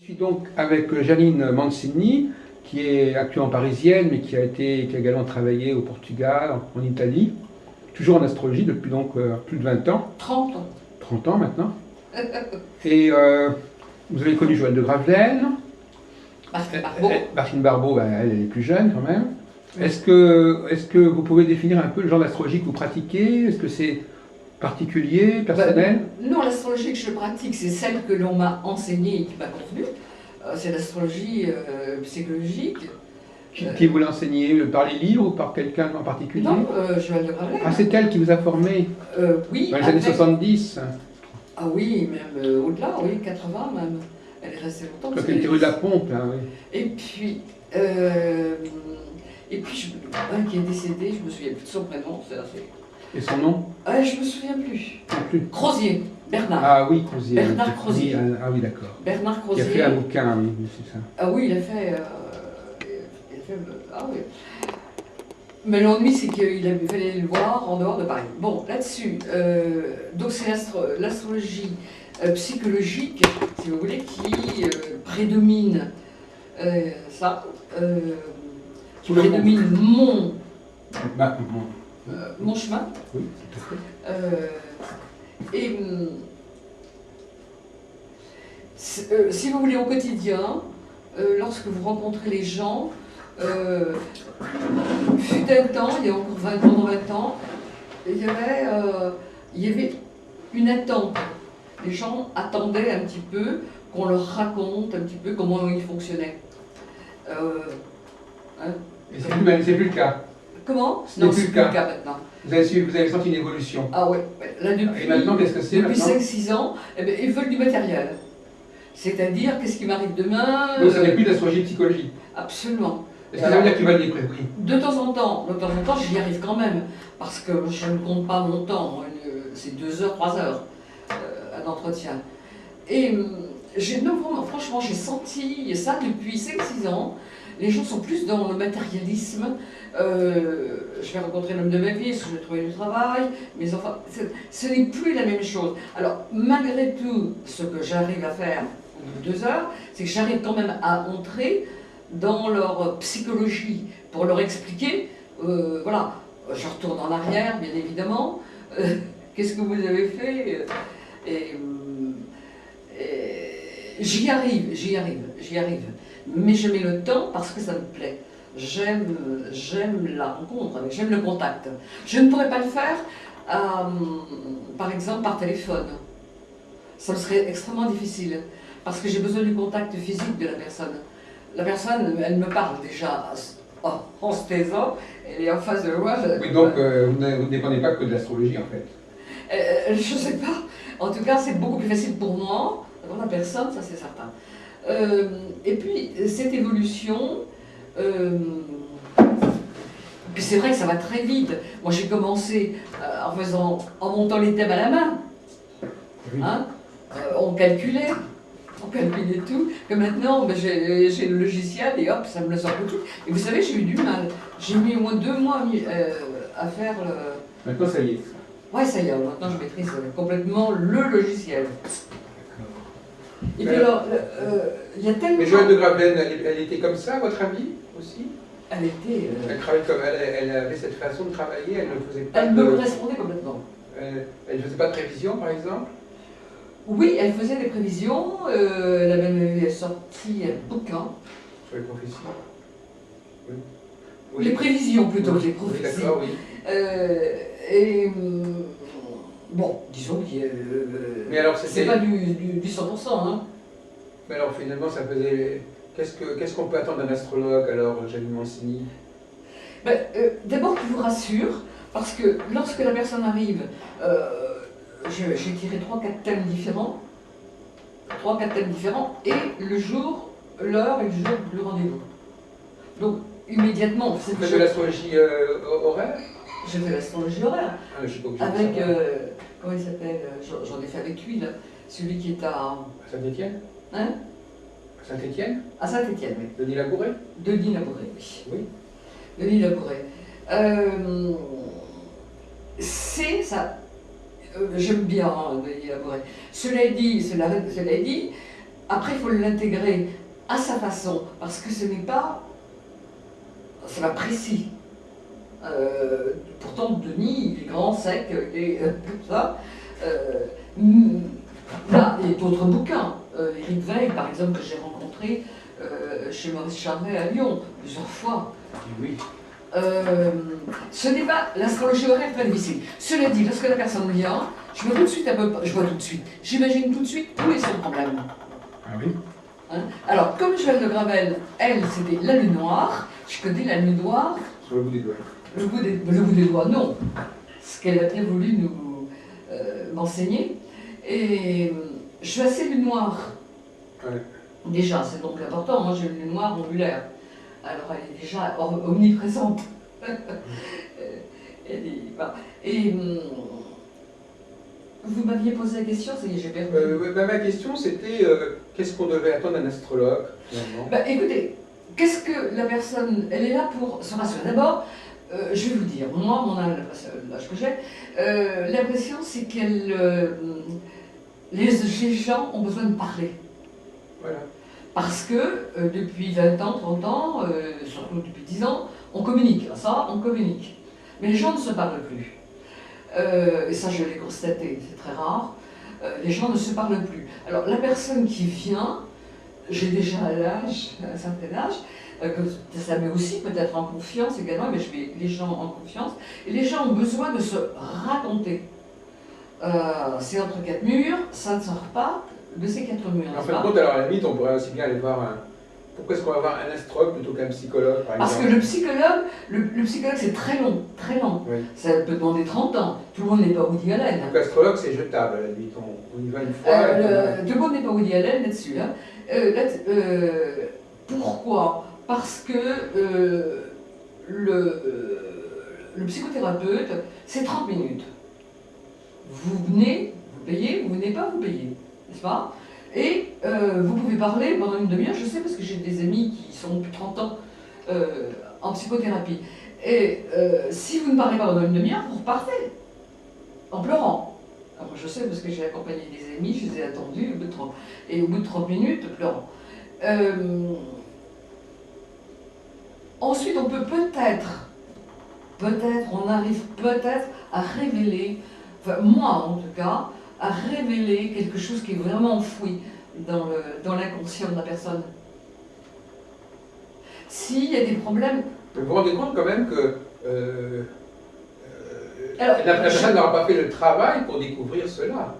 Je suis donc avec Janine Mancini, qui est actuellement parisienne, mais qui a également travaillé au Portugal, en Italie, toujours en astrologie depuis donc plus de 20 ans. 30 ans. 30 ans maintenant. Et vous avez connu Joanne de Gravelaine. Martine Barbeau. Martine Barbeau, ben, elle est plus jeune quand même. Est-ce que vous pouvez définir un peu le genre d'astrologie que vous pratiquez? Est-ce que c'est particulier, personnel? Non, l'astrologie que je pratique, c'est celle que l'on m'a enseignée et qui m'a convenu. C'est l'astrologie psychologique. Qui vous l'a enseigné? Par les livres ou par quelqu'un en particulier? Non, Joanne de Gravelaine. Ah, c'est elle qui vous a formé oui. dans les années 70? Ah oui, même au-delà, oui, 80 même. Elle est restée longtemps. Donc elle était rue de la Pompe, là, oui. Et puis qui est décédé, je me souviens plus de son prénom, c'est assez... Et son nom? Je me souviens plus. Non plus. Crozier, Bernard. Ah oui, Crozier. Bernard Crozier. Ah oui, d'accord. Bernard Crozier. Il a fait un bouquin, oui, c'est ça. Ah oui, il a fait... ah oui. Mais l'ennui, c'est qu'il fallait le voir en dehors de Paris. Bon, là-dessus, donc c'est l'astrologie psychologique, si vous voulez, qui prédomine qui prédomine mon chemin. Oui, tout à fait. Si vous voulez, au quotidien, lorsque vous rencontrez les gens, fut un temps, il y a encore 20 ans, 20 ans, il y avait une attente. Les gens attendaient un petit peu qu'on leur raconte un petit peu comment ils fonctionnaient. Et c'est plus le cas. Comment? Non, c'est plus le cas maintenant. Vous avez senti une évolution. Ah ouais, là depuis... Et maintenant, qu'est-ce que c'est depuis maintenant? 5-6 ans, eh bien, ils veulent du matériel. C'est-à-dire, qu'est-ce qui m'arrive demain? Donc ça n'est plus d'astrologie psychologique. Absolument. Est-ce que ça veut dire qu'ils veulent des prix? De temps en temps, j'y arrive quand même, parce que je ne compte pas mon temps, c'est 2 heures, 3 heures, un entretien. Et non, vraiment, franchement, j'ai senti ça depuis 5-6 ans. Les gens sont plus dans le matérialisme. Je vais rencontrer l'homme de ma vie, je vais trouver du travail, mais enfin, ce n'est plus la même chose. Alors, malgré tout, ce que j'arrive à faire en 2 heures, c'est que j'arrive quand même à entrer dans leur psychologie pour leur expliquer, voilà, je retourne en arrière, bien évidemment, qu'est-ce que vous avez fait, j'y arrive, mais je mets le temps parce que ça me plaît. J'aime la rencontre, j'aime le contact. Je ne pourrais pas le faire, par exemple, par téléphone. Ça me serait extrêmement difficile, parce que j'ai besoin du contact physique de la personne. La personne, elle me parle déjà en se taisant, elle est en face de moi. Oui, donc vous ne dépendez pas que de l'astrologie en fait. Je ne sais pas. En tout cas, c'est beaucoup plus facile pour moi, pour la personne, ça c'est certain. Et puis, cette évolution, puis c'est vrai que ça va très vite. Moi, j'ai commencé en montant les thèmes à la main. Oui. Hein, on calculait tout, que maintenant ben, j'ai le logiciel et hop, ça me le sort tout de suite. Et vous savez, j'ai eu du mal. J'ai mis au moins 2 mois à faire le... Maintenant, ça y est. Ouais, ça y est, maintenant je maîtrise complètement le logiciel. Et puis alors, il y a tellement... Mais Joanne de Gravelaine, elle était comme ça, à votre avis, aussi? Elle était... Elle travaillait comme elle avait cette façon de travailler, elle ne faisait pas Elle me correspondait complètement. Elle ne faisait pas de prévision, par exemple? Oui, elle faisait des prévisions, elle a même sorti un bouquin. Sur les prophéties? Oui. Oui. Les prévisions plutôt que les prophéties. Oui, d'accord, oui. Bon, disons que mais alors c'est pas du 100%. Hein. Mais alors finalement, ça faisait... Qu'est-ce qu'on peut attendre d'un astrologue alors, Janine Mancini? Ben, d'abord qu'il vous rassure, parce que lorsque la personne arrive, j'ai tiré 3-4 thèmes différents, et le jour, l'heure et le jour du rendez-vous. Donc, immédiatement... Vous faites de l'astrologie horaire? J'ai fait l'astrologie horaire. Ah, je sais pas avec, comment il s'appelle? J'en ai fait avec lui, là. Celui qui est à... Saint-Étienne? Hein? Saint-Étienne? À Saint-Étienne, oui. Denis Labouré? Denis Labouré, oui. Oui. Denis Labouré. C'est ça. J'aime bien Denis Labouré. Cela dit, après, il faut l'intégrer à sa façon, parce que ce n'est pas, c'est pas précis. Pourtant, Denis, il est grand, sec, et comme ça. Là, il y a d'autres bouquins. Éric Veil, par exemple, que j'ai rencontré chez Maurice Charvet à Lyon, plusieurs fois. Oui. Ce n'est pas l'astrologie horaire très difficile. Cela dit, lorsque la personne vient, je vois tout de suite j'imagine tout de suite où est son problème. Ah oui. Hein? Alors, comme Joëlle de Gravel, elle, c'était la lune noire, je connais la lune noire. Sur le bout des doigts. Le bout des doigts, non. Ce qu'elle a bien voulu nous m'enseigner. Et je suis assez lune noire. Ouais. Déjà, c'est donc important. Moi, j'ai une lune noire angulaire. Alors, elle est déjà omniprésente. Et vous m'aviez posé la question, ça y est, j'ai perdu. Ma question, c'était qu'est-ce qu'on devait attendre d'un astrologue, finalement? Écoutez, qu'est-ce que la personne, elle est là pour se rassurer. D'abord, je vais vous dire, moi, mon âge, l'âge que j'ai, l'impression, c'est que les gens ont besoin de parler. Voilà. Parce que depuis 20 ans, 30 ans, surtout depuis 10 ans, on communique. Ça, on communique. Mais les gens ne se parlent plus. Et ça, je l'ai constaté, c'est très rare. Les gens ne se parlent plus. Alors, la personne qui vient, j'ai déjà un certain âge, que ça met aussi peut-être en confiance également, mais je mets les gens en confiance. Et les gens ont besoin de se raconter. C'est entre quatre murs, ça ne sort pas de ces quatre murs. En fin de compte, alors à la limite, on pourrait aussi bien aller voir un... Pourquoi est-ce qu'on va voir un astrologue plutôt qu'un psychologue, par exemple? Parce que le psychologue c'est très long, très long. Oui. Ça peut demander 30 ans. Tout le monde n'est pas Woody Allen. Donc l'astrologue, c'est jetable, à la limite. On y va une fois. Tout le monde n'est pas Woody Allen là-dessus. Hein. Pourquoi? Parce que le psychothérapeute, c'est 30 minutes. Vous venez, vous payez, vous venez pas, vous payez. N'est-ce pas? Et vous pouvez parler pendant une demi-heure, je sais parce que j'ai des amis qui sont depuis 30 ans en psychothérapie. Et si vous ne parlez pas pendant une demi-heure, vous repartez en pleurant. Alors je sais parce que j'ai accompagné des amis, je les ai attendus au bout de 30 minutes, pleurant. Ensuite, on peut on arrive peut-être à révéler, enfin moi en tout cas, à révéler quelque chose qui est vraiment enfoui dans l'inconscient de la personne. S'il y a des problèmes... Vous vous rendez compte quand même que la personne n'aura pas fait le travail pour découvrir cela.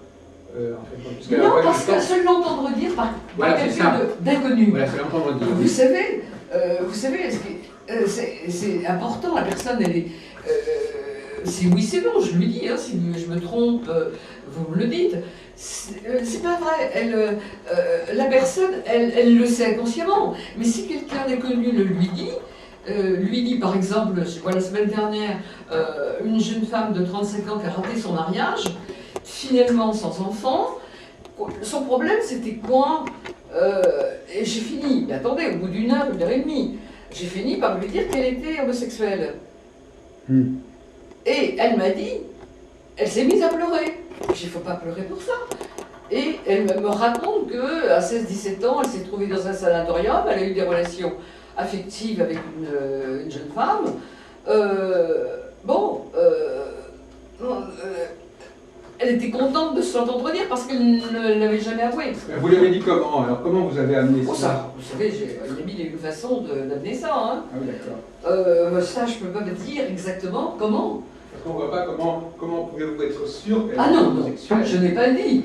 En fait, non, parce que se l'entendre dire par quelqu'un d'inconnu. Voilà, c'est l'entendre dire. Vous savez, c'est important, la personne, elle est... c'est oui, c'est non, je lui dis, hein, si je me trompe, vous me le dites. C'est pas vrai, la personne, elle le sait inconsciemment. Mais si quelqu'un d'inconnu le lui dit par exemple, je vois la semaine dernière, une jeune femme de 35 ans qui a raté son mariage, finalement sans enfant, son problème c'était quoi? Et j'ai fini, mais attendez, au bout d'une heure et demie, j'ai fini par lui dire qu'elle était homosexuelle. Et elle m'a dit, elle s'est mise à pleurer. Il ne faut pas pleurer pour ça. Et elle me raconte qu'à 16-17 ans, elle s'est trouvée dans un sanatorium, elle a eu des relations affectives avec une jeune femme. Elle était contente de s'entendre dire parce qu'elle ne l'avait jamais avoué. Vous l'avez dit comment? Alors comment vous avez amené ça? Vous savez, il y a une façon d'amener ça. Hein. Ah oui, d'accord. Ça, je ne peux pas me dire exactement comment. Parce qu'on ne voit pas comment pouvez-vous être sûr qu'elle est homosexuelle. Je n'ai pas dit.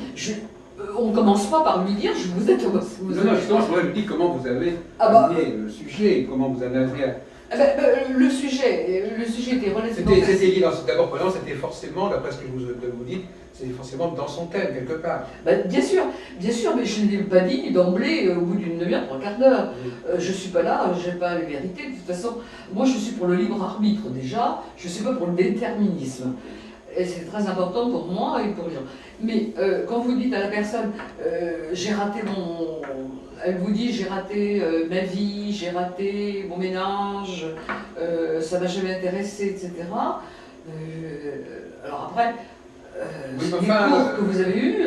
On ne commence pas par lui dire vous êtes homosexuel. Non, justement, je voudrais lui dire comment vous avez amené le sujet, comment vous en avez... le sujet était relativement... C'était dit d'abord, c'était forcément, d'après ce que vous dites, c'était forcément dans son thème, quelque part. Bien sûr, mais je ne l'ai pas dit d'emblée au bout d'une demi-heure, 3/4 d'heure. Je ne suis pas là, je n'ai pas les vérités. De toute façon, moi je suis pour le libre arbitre déjà, je ne suis pas pour le déterminisme. Et c'est très important pour moi et pour les gens. Mais quand vous dites à la personne, j'ai raté elle vous dit j'ai raté ma vie, j'ai raté mon ménage, ça m'a jamais intéressé, etc. Alors après, Oui, les enfin, cours que vous avez eus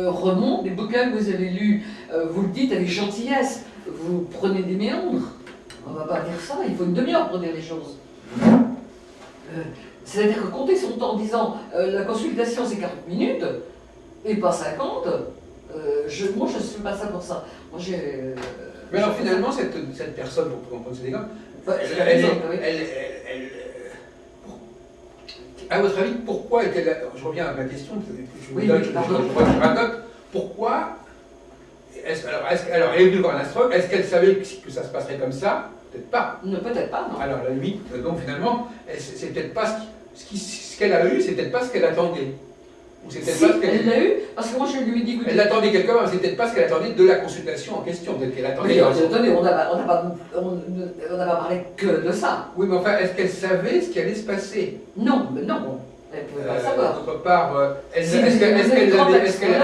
remontent, les bouquins que vous avez lus, vous le dites avec gentillesse, vous prenez des méandres. On ne va pas dire ça, il faut une demi-heure pour dire les choses. C'est-à-dire que compter son temps en disant la consultation c'est 40 minutes et pas 50, moi je ne suis pas ça pour ça. Moi, mais alors finalement, cette personne, pour comprendre cet exemple, à votre avis, pourquoi était là? Je reviens à ma question, je radote. Pourquoi alors, elle est venue voir un astrologue, est-ce qu'elle savait que ça se passerait comme ça? Peut-être pas. Non, peut-être pas, non. Alors, la limite, donc finalement, c'est peut-être pas ce qu'elle a eu, c'est peut-être pas ce qu'elle attendait. Ou c'est peut-être Si, pas ce qu'elle elle l'a eu, parce que moi je lui ai dit... Elle l'attendait quelque part, mais c'est peut-être pas ce qu'elle attendait de la consultation en question. Peut-être qu'elle attendait... Mais attendez, on n'a pas parlé que de ça. Oui, mais enfin, est-ce qu'elle savait ce qui allait se passer? Non, mais non. Elle ne pouvait pas le savoir. D'autre part, est-ce qu'elle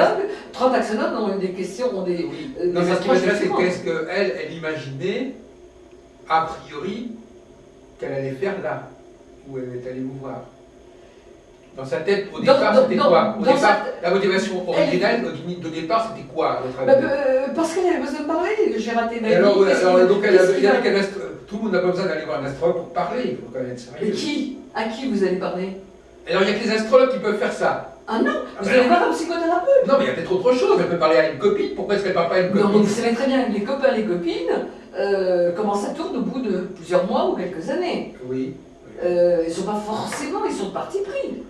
30 axologues ont eu des questions, ont des... Oui. Non, mais ce qui m'intéresse, c'est qu'est-ce qu'elle, elle imaginait, a priori, qu'elle allait faire là, où elle est allée vous voir. Dans sa tête, au départ, c'était quoi? La motivation originale de départ, c'était quoi, à votre avis? Parce qu'elle avait besoin de parler, j'ai raté ma vie. Alors, donc, tout le monde n'a pas besoin d'aller voir un astrologue pour parler, il faut quand même être sérieux. Mais qui? À qui vous allez parler? Alors, il n'y a que les astrologues qui peuvent faire ça. Ah non, vous allez voir un psychothérapeute. Non, mais il y a peut-être autre chose, elle peut parler à une copine, pourquoi est-ce qu'elle ne parle pas à une copine? Non, mais vous savez très bien que les copains et les copines, comment ça tourne au bout de plusieurs mois ou quelques années. Oui. Ils ne sont pas forcément, ils sont de parti pris.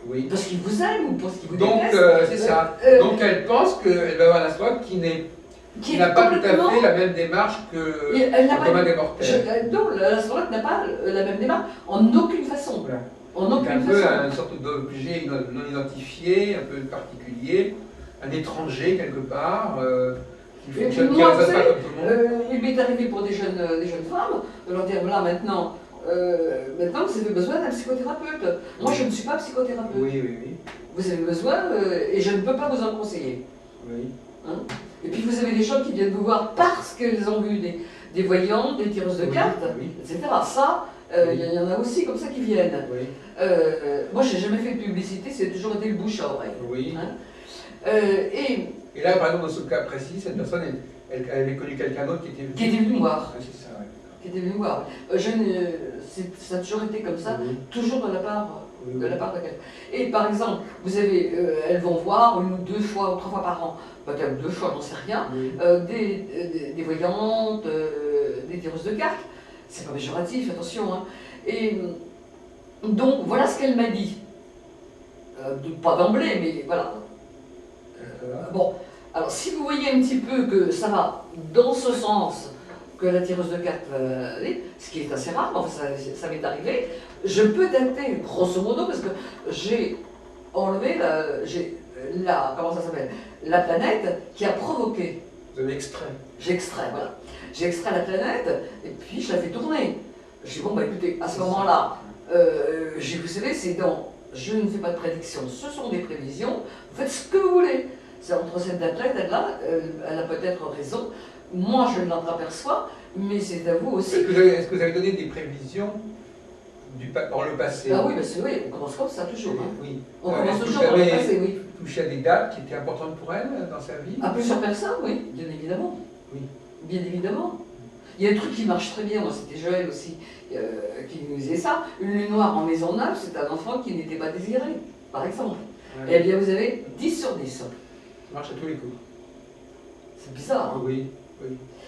Oui. Parce qu'ils vous aiment ou parce qu'ils vous donc, détestent. c'est ça. Donc elle pense qu'elle va avoir un astrologue qui n'a pas tout à fait la même démarche que le commun des mortels. Non, l'astrologue n'a pas la même démarche en aucune façon. Voilà. En aucune façon. C'est un peu une sorte d'objet non identifié, un peu particulier, un étranger quelque part, qui fonctionne, qui ne reste pas comme tout le monde. Il m'est arrivé pour des jeunes femmes de leur dire voilà maintenant vous avez besoin d'un psychothérapeute. Moi je ne suis pas psychothérapeute. Oui. Vous avez besoin et je ne peux pas vous en conseiller. Oui. Hein? Et puis vous avez des gens qui viennent vous voir parce qu'ils ont vu des voyantes, des tireuses de cartes, etc. Ça, il y en a aussi comme ça qui viennent. Oui. Moi je n'ai jamais fait de publicité, c'est toujours été le bouche à oreille. Oui. Hein? Et là, par exemple, dans ce cas précis, cette personne, elle avait connu quelqu'un d'autre qui était venu me voir. Ah, c'est ça, ouais. Qui était venu me voir. Ça a toujours été comme ça, toujours de la part de quelqu'un. Et par exemple, vous avez, elles vont voir 1 ou 2 fois ou 3 fois par an, peut-être 2 fois, j'en sais rien, des voyantes, des tireuses de cartes. C'est pas péjoratif, attention. Hein. Et donc voilà ce qu'elle m'a dit. Pas d'emblée, mais voilà. Bon, alors si vous voyez un petit peu que ça va dans ce sens que la tireuse de cartes va aller, ce qui est assez rare, mais enfin ça m'est arrivé, je peux dater, grosso modo, parce que j'ai enlevé comment ça s'appelle, la planète qui a provoqué. Vous avez extrait. J'ai extrait, voilà. J'ai extrait la planète, et puis je la fais tourner. Je dis, bon, bah écoutez, à ce moment-là, vous savez, c'est dans, je ne fais pas de prédiction, ce sont des prévisions, vous faites ce que vous voulez. C'est entre cette date-là et date-là, elle a peut-être raison. Moi, je l'entreaperçois, mais c'est à vous aussi. Est-ce que vous avez donné des prévisions par le passé? Ah oui, oui, on commence comme ça toujours. Hein. Oui. On commence toujours par le passé, oui. Touché à des dates qui étaient importantes pour elle dans sa vie? À plusieurs personnes, oui, bien évidemment. Oui. Bien évidemment. Il y a des trucs qui marchent très bien, moi c'était Joël aussi qui nous disait ça. Une lune noire en maison neuve, c'est un enfant qui n'était pas désiré, par exemple. Ouais. Eh bien vous avez 10 sur 10. Ça marche à tous les coups. C'est bizarre, hein? Oui.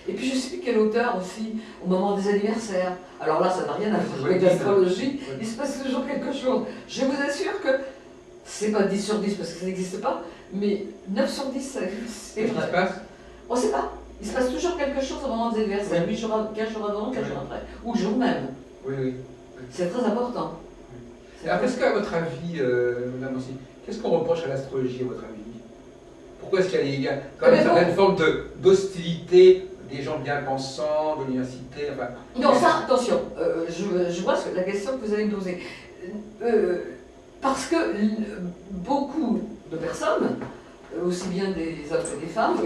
Et puis je ne sais plus quel auteur aussi, au moment des anniversaires. Alors là, ça n'a rien à voir avec l'astrologie, il se passe toujours quelque chose. Je vous assure que c'est pas 10 sur 10 parce que ça n'existe pas, mais 9 sur 10, c'est vrai. Qu'est-ce qui se passe? On ne sait pas. Il se passe toujours quelque chose au moment des anniversaires, 15 jours avant, 15 jours après, ou le jour même. Oui. C'est très important. Alors, qu'est-ce qu'à votre avis, Madame Nancy, qu'est-ce qu'on reproche à l'astrologie, à votre avis? Pourquoi est-ce qu'il y a quand même une certaine forme d'hostilité des gens bien pensants, de l'université, enfin... Non, ça, attention, je vois la question que vous allez me poser. Parce que beaucoup de personnes, aussi bien des hommes que des femmes,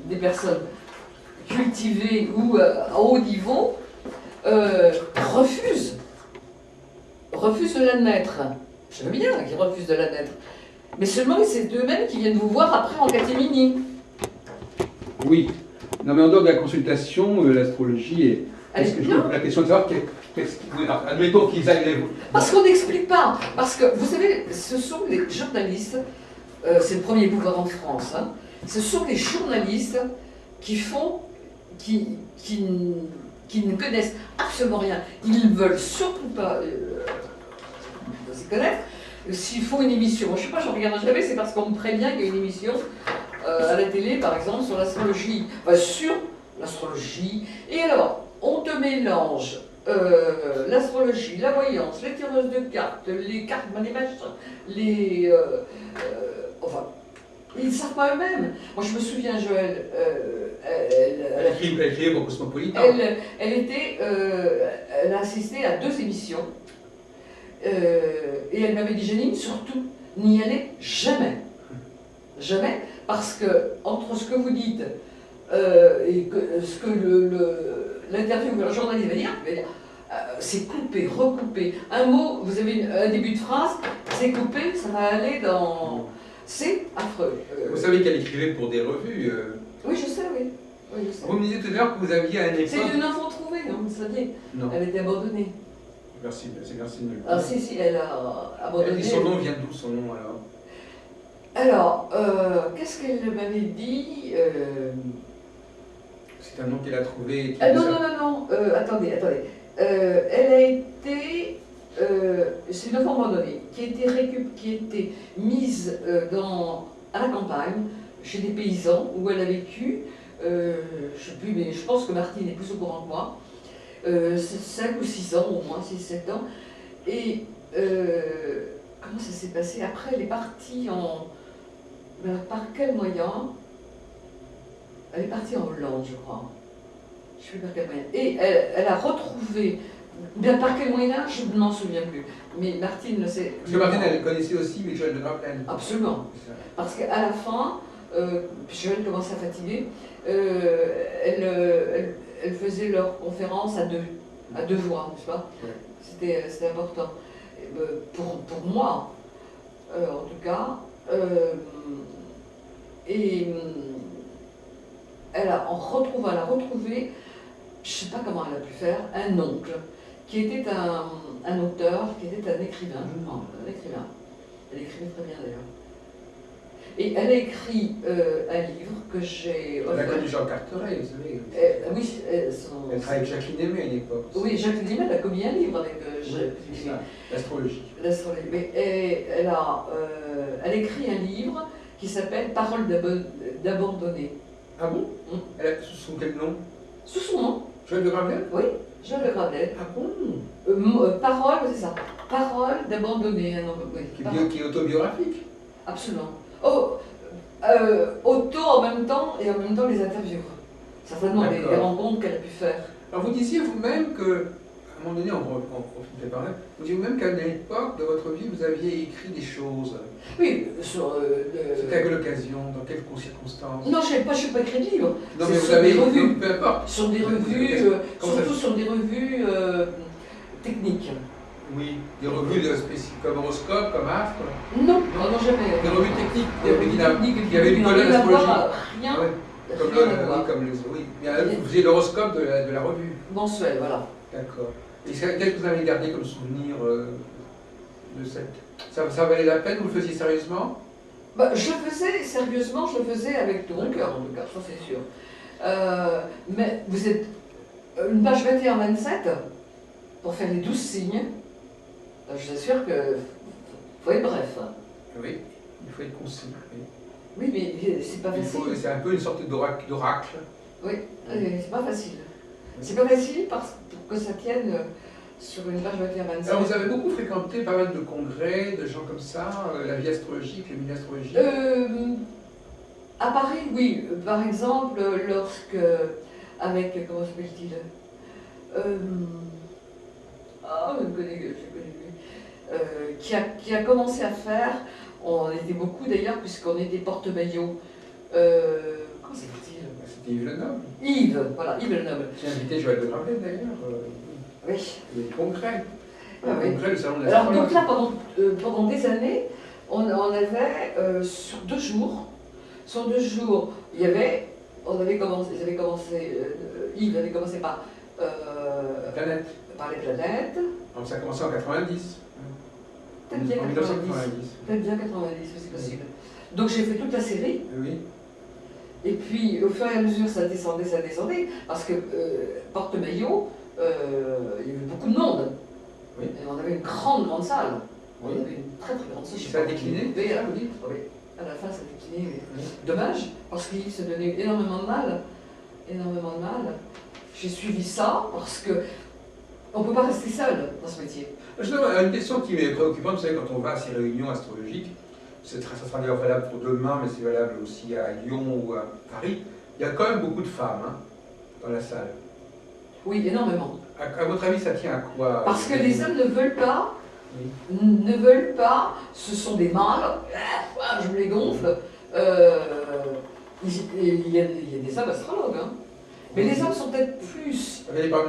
des personnes cultivées ou à haut niveau, refusent de l'admettre. Je veux bien qu'ils refusent de l'admettre. Mais seulement c'est eux-mêmes qui viennent vous voir après en catémini. Oui. Non, mais en dehors de la consultation, l'astrologie est. Allez, La question de savoir admettons qu'ils aillent les. Parce qu'on n'explique pas. Parce que, vous savez, ce sont les journalistes, c'est le premier pouvoir en France, hein, ce sont les journalistes qui font, qui ne connaissent absolument rien. Ils ne veulent surtout pas se connaître. S'il faut une émission, je ne sais pas, je ne regarde jamais, c'est parce qu'on me prévient qu'il y a une émission à la télé, par exemple, sur l'astrologie. Enfin, sur l'astrologie. Et alors, on te mélange l'astrologie, la voyance, les tireuses de cartes, les cartes, les machins, enfin, ils ne savent pas eux-mêmes. Moi, je me souviens, Joël, Elle écrit au Cosmopolitan. Elle a assisté à 2 émissions. Et elle m'avait dit, Janine, surtout, n'y allez jamais. Jamais, parce que entre ce que vous dites et ce que l'interview que le journaliste va dire, c'est coupé, recoupé. Un mot, vous avez un début de phrase, c'est coupé, ça va aller dans... C'est affreux. Vous savez qu'elle écrivait pour des revues. Oui, je sais, oui. Oui, je sais. Vous me disiez tout à l'heure que vous aviez à une époque... C'est une enfant trouvée, hein, vous saviez. Non. Elle était abandonnée. Merci de le dire. Ah si, elle a abandonné. Et son nom vient d'où, son nom, alors? Alors, qu'est-ce qu'elle m'avait dit C'est un nom qu'elle a trouvé. Non, attendez. Elle a été... c'est une enfant abandonnée qui a été mise à la campagne, chez des paysans, où elle a vécu, je ne sais plus, mais je pense que Martine est plus au courant que moi, 5 ou 6 ans, au moins 6-7 ans. Et comment ça s'est passé? Après, elle est partie en... par quel moyen? Elle est partie en Hollande, je crois. Je ne sais plus par quel moyen. Et elle a retrouvé... Bien, par quel moyen, je ne m'en souviens plus. Mais Martine le sait. Parce que Martine, elle connaissait aussi Michel de Gravelaine. Absolument. Parce qu'à la fin, Joël commençait à fatiguer, elle faisait leur conférence à deux voix, n'est-ce pas? Ouais. C'était important. Pour moi, en tout cas. Elle a retrouvé, je ne sais pas comment elle a pu faire, un oncle qui était un auteur, qui était un écrivain, je crois, un écrivain. Elle écrivait très bien d'ailleurs. Et elle a écrit un livre que j'ai... Elle a connu Jean Carteret, vous savez. Oui, elle travaillait avec Jacqueline Aimé à une époque. Oui, Jacqueline Aimé, elle a commis un livre avec l'astrologie. L'astrologie. Mais elle a écrit un livre qui s'appelle Paroles d'abandonnés. Ah bon? Sous quel nom? Sous son nom. Joël de Gravelaine? Oui, Joël de Gravelaine. Ah bon? Paroles, c'est ça. Paroles d'abandonnés. Oui, qui est autobiographique? Absolument. Auto en même temps et en même temps les interviews. Certainement les rencontres qu'elle a pu faire. Alors vous disiez vous-même que, à un moment donné, on finit par là, vous disiez vous-même qu'à une époque de votre vie, vous aviez écrit des choses. Oui, C'était à quelle occasion, dans quelles circonstances? Non, je ne suis pas écrit de livre. Non, mais vous avez revues, peu importe. Sur des revues, surtout sur des revues techniques. Oui, des revues comme Horoscope, comme Astre. Non, non, jamais. Des revues techniques. Il y avait une colonne astrologique. Rien. Comme les oui. Vous faisiez l'horoscope de la revue. Mensuel, voilà. D'accord. Et qu'est-ce que vous avez gardé comme souvenir de cette... Ça valait la peine? Vous le faisiez sérieusement? Je le faisais sérieusement, je le faisais avec tout mon cœur, en tout cas, ça c'est sûr. Mais vous êtes une page 21-27 pour faire les 12 signes. Je vous assure que faut être bref. Oui, il faut être concis. Oui, mais c'est pas facile. C'est un peu une sorte d'oracle. Oui, c'est pas facile. C'est pas facile pour que ça tienne sur une page 21-27. Alors vous avez beaucoup fréquenté pas mal de congrès, de gens comme ça, la vie astrologique, le milieu astrologique. À Paris, oui. Par exemple, avec, comment s'appelle-t-il je connais lui. Qui a commencé à faire, on était beaucoup d'ailleurs, puisqu'on était porte-maillot. Comment s'appelle-t-il? C'était Yves Le Noble. Yves Le Noble. J'ai invité Joël de Gravelaine d'ailleurs. Oui. Les congrès. Ouais, ouais. Congrès, le salon de Alors l'astrologue. donc là, pendant des années, on avait sur 2 jours, il y avait, ils avaient commencé, Yves avait commencé La planète. par les planètes, Donc ça a commencé en 90. peut-être bien En 90, 1990. peut-être bien 90, c'est possible. Donc j'ai fait toute la série, Oui. et puis au fur et à mesure ça descendait, parce que Porte-Maillot, il y avait beaucoup de monde. Oui. Et on avait une grande salle. Oui. On avait une très grande salle. Ça a décliné? Oui, oui. À la fin, ça a décliné. Mais Oui. dommage, parce qu'il se donnait énormément de mal. Énormément de mal. J'ai suivi ça parce que on ne peut pas rester seul dans ce métier. Justement, une question qui m'est préoccupante, vous savez, quand on va à ces réunions astrologiques, ça sera d'ailleurs valable pour demain, mais c'est valable aussi à Lyon ou à Paris, il y a quand même beaucoup de femmes hein, dans la salle. Oui, énormément. À votre avis, ça tient à quoi? Parce que les hommes ne veulent pas, ce sont des mâles, je me les gonfle. Il y a des hommes astrologues, hein. Mais les hommes sont peut-être plus.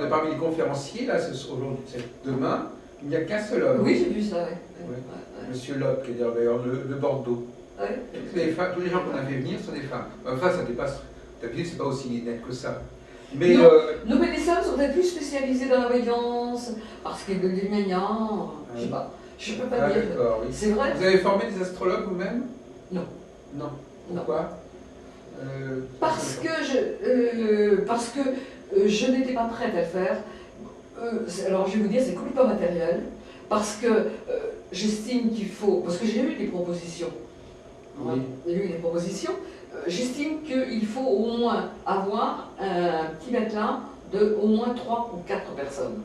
Parmi les conférenciers, là, aujourd'hui, demain, il n'y a qu'un seul homme. Oui, j'ai vu ça, oui. Oui. Monsieur Locke, qui est d'ailleurs de Bordeaux. Ouais. Tous les gens qu'on a fait venir sont des femmes. Enfin, ça dépasse. D'habitude, c'est pas aussi net que ça. Mais Non, mais les hommes sont peut-être plus spécialisés dans la voyance, parce qu'il y a de l'humain, je sais pas. Je peux pas dire. D'accord, oui. C'est vrai. Vous avez formé des astrologues vous-même? Non. Non. Pourquoi? Parce que je n'étais pas prête à le faire. Alors je vais vous dire, c'est complètement matériel. Parce que j'estime qu'il faut. Parce que j'ai eu des propositions. Oui. J'ai eu des propositions. J'estime qu'il faut au moins avoir un petit matelas de au moins 3 ou 4 personnes.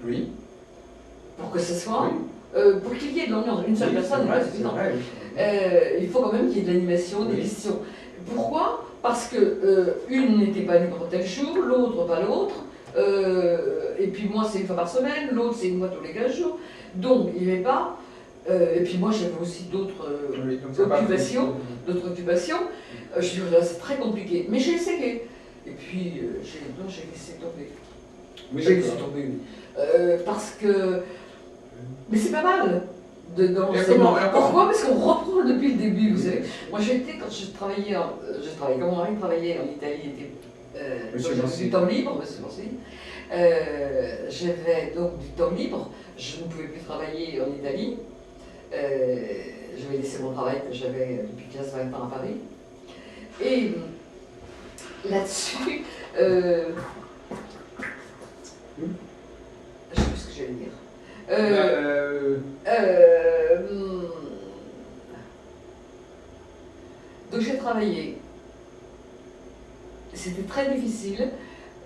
Oui. Pour que ce soit. Oui. Pour qu'il y ait de l'ambiance. Une seule personne n'est pas suffisant. Il faut quand même qu'il y ait de l'animation, des questions. Pourquoi? Parce que une n'était pas libre tel jour, l'autre pas l'autre, et puis moi c'est une fois par semaine, l'autre c'est une fois tous les 15 jours. Donc il n'y avait pas. Et puis moi j'avais aussi d'autres occupations. Je dis là c'est très compliqué. Mais j'ai essayé. Et puis j'ai laissé tomber. Oui, j'ai laissé tomber. Parce que. Mais c'est pas mal. Pourquoi? Parce qu'on reprend depuis le début, vous savez. Moi quand je travaillais, quand mon mari travaillait en Italie, j'avais du temps libre, monsieur Mancy. J'avais donc du temps libre, je ne pouvais plus travailler en Italie. J'avais laissé mon travail que j'avais depuis 15-20 ans à Paris. Et là-dessus, je ne sais plus ce que j'allais dire. Donc j'ai travaillé. C'était très difficile